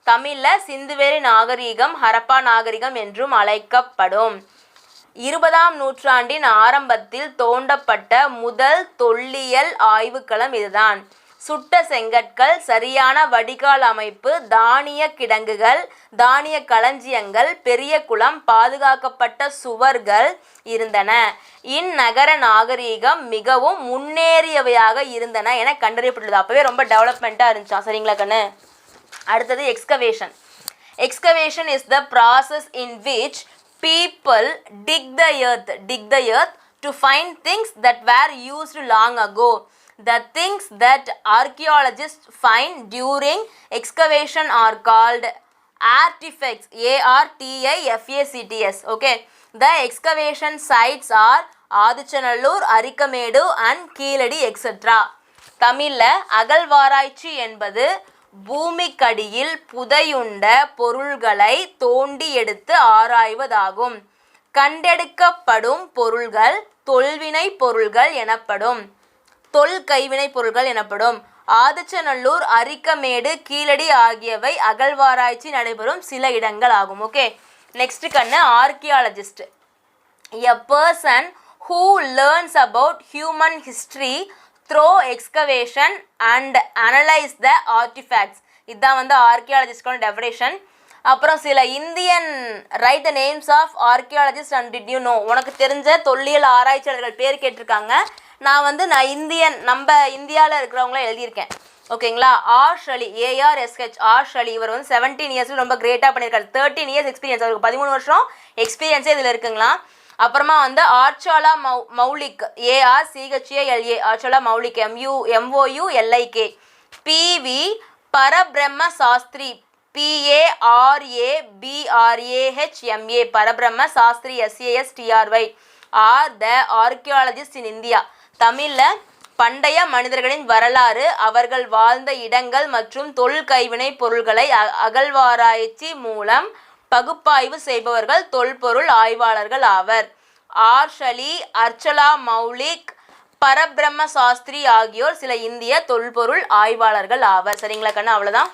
தமிழில் சிந்துவெளி நாகரீகம் ஹரப்பா நாகரிகம் என்றும் அழைக்கப்படும். 20ஆம் நூற்றாண்டின் ஆரம்பத்தில் தோண்டப்பட்ட முதல் தொல்லியல் ஆய்வுக்களம் இதுதான். சுட்ட செங்கற்கள், சரியான வடிகால் அமைப்பு, தானிய கிடங்குகள், தானிய களஞ்சியங்கள், பெரிய குளம், பாதுகாக்கப்பட்ட சுவர்கள் இருந்தன. இந்நகர நாகரீகம் மிகவும் முன்னேறியவையாக இருந்தன என கண்டறியப்பட்டுள்ளது. அப்பவே ரொம்ப டெவலப்மெண்ட்டாக இருந்துச்சா. சரிங்களா கண்ணு? அடுத்தது excavation. Excavation is the process in which people dig the earth to find things that were used long ago. The things that archaeologists find during excavation are called artifacts. ARTIFACTS. Okay. The excavation sites are Adichanallur, Arikamedu and Keeladi etc. தமிழில் அகழ்வாராய்ச்சி என்பது பூமிக்கடியில் புதையுண்ட பொருள்களை தோண்டி எடுத்து ஆராய்வதாகும். கண்டெடுக்கப்படும் பொருள்கள் தொல்வினை பொருள்கள் எனப்படும். தொல்கைவினை பொருள்கள் எனப்படும். ஆதிச்சநல்லூர், அரிக்கமேடு, கீழடி ஆகியவை அகழ்வாராய்ச்சி நடைபெறும் சில இடங்கள் ஆகும். ஓகே. நெக்ஸ்ட் கண்ணு archaeologist. A person who learns about human history through excavation and analyze the artifacts. இதுதான் வந்து ஆர்கியாலஜிஸ்ட்கான டெஃபினேஷன். அப்புறம் சில Indian write the names of archaeologist and did you know. உனக்கு தெரிஞ்ச தொல்லியல் ஆராய்ச்சியாளர்கள் பேர் கேட்டிருக்காங்க. நான் நம்ம இந்தியாவில் இருக்கிறவங்கள எழுதியிருக்கேன். ஓகேங்களா. ஆர்ஷலி, ARSH, ஆர்ஷலி. இவர் வந்து 17 இயர்ஸில் ரொம்ப கிரேட்டாக பண்ணியிருக்காரு. 13 இயர்ஸ் எக்ஸ்பீரியன்ஸ். அவருக்கு 13 வருஷம் எக்ஸ்பீரியன்ஸே இதில் இருக்குங்களா. அப்புறமா வந்து ஆர்ச்சோலா Maulik, ARCHALA, ஆர்ச்சோலா Maulik, MOULIK. PV பரபிரம்ம சாஸ்திரி, PARABRAHMA, பரபிரம்ம Shastri, SASTRY are the archaeologists in India. தமிழில் பண்டைய மனிதர்களின் வரலாறு, அவர்கள் வாழ்ந்த இடங்கள் மற்றும் தொல்கைவினை பொருள்களை அகழ்வாராய்ச்சி மூலம் பகுப்பாய்வு செய்பவர்கள் தொல்பொருள் ஆய்வாளர்கள் ஆவர். ஆர்ஷலி, அர்ச்சலா மௌலிக், பரபிரம்ம சாஸ்திரி ஆகியோர் சில இந்திய தொல்பொருள் ஆய்வாளர்கள் ஆவர். சரிங்களா கண்ணு? அவ்வளோதான்.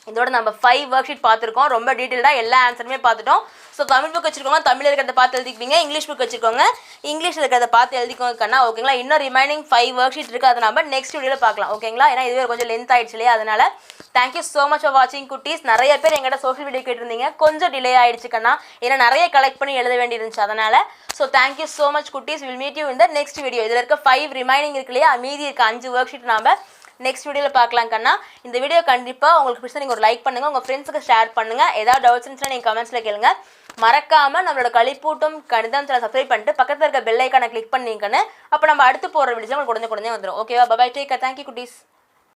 இதோட நம்ம 5 ஒர்க் ஷீட் பார்த்துருக்கோம். ரொம்ப டீட்டெயில்டாக எல்லா ஆன்சருமே பார்த்துட்டோம். ஸோ தமிழ் புக் வச்சுருக்கோங்க, தமிழ் இருக்கிறத பார்த்து எழுதிக்குவீங்க. இங்கிலீஷ் புக் வச்சுருக்கோங்க, இங்கிலீஷ் இருக்கிறத பார்த்து எழுதிக்கோங்க கண்ணா. ஓகேங்களா? இன்னும் ரிமைனிங் 5 ஒர்க் ஷீட் இருக்குது. அதை நம்ம நெக்ஸ்ட் வீடியோவில் பார்க்கலாம். ஓகேங்களா? ஏன்னா இதுவே கொஞ்சம் லென்த் ஆயிடுச்சு இல்லையா? அதனால் தேங்க்யூ ஸோ மச் ஃபார் வாட்சிங் குட்டீஸ். நிறைய பேர் எங்கிட்ட சோஷியல் வீடியோ கேட்டிருந்தீங்க. கொஞ்சம் டிலே ஆயிடுச்சு கண்ணா, ஏன்னா நிறைய கலெக்ட் பண்ணி எழுத வேண்டியிருந்துச்சு. அதனால் ஸோ தேங்க்யூ ஸோ மச் குட்டீஸ். வில் மீட் யூ இந்த நெக்ஸ்ட் வீடியோ. இதில் இருக்க 5 ரிமைனிங் இருக்கு இல்லையா, மீதி இருக்க 5 ஒர்க் ஷீட் நம்ம நெக்ஸ்ட் வீடியோவில் பார்க்கலாம் கண்ணா. இந்த வீடியோ கண்டிப்பாக உங்களுக்கு பிடிச்சா நீங்கள் ஒரு லைக் பண்ணுங்கள், உங்கள் ஃப்ரெண்ட்ஸுக்கு ஷேர் பண்ணுங்கள். ஏதாவது டவுட்ஸ் இருந்துச்சுன்னா நீங்கள் கமெண்ட்ஸில் கேளுங்க. மறக்காமல் நம்மளோட களிப்பூட்டும் கணிதம் சேனல் சப்ஸ்கிரைப் பண்ணிட்டு பக்கத்தில் இருக்க பெல் ஐக்கானை கிளிக் பண்ணிக்கன்னு. அப்போ நம்ம அடுத்து போகிற வீடியோஸ் உங்களுக்கு உடனே வந்துடும். ஓகேவா? Bye take care. தேங்க்யூ குட்டீஸ்.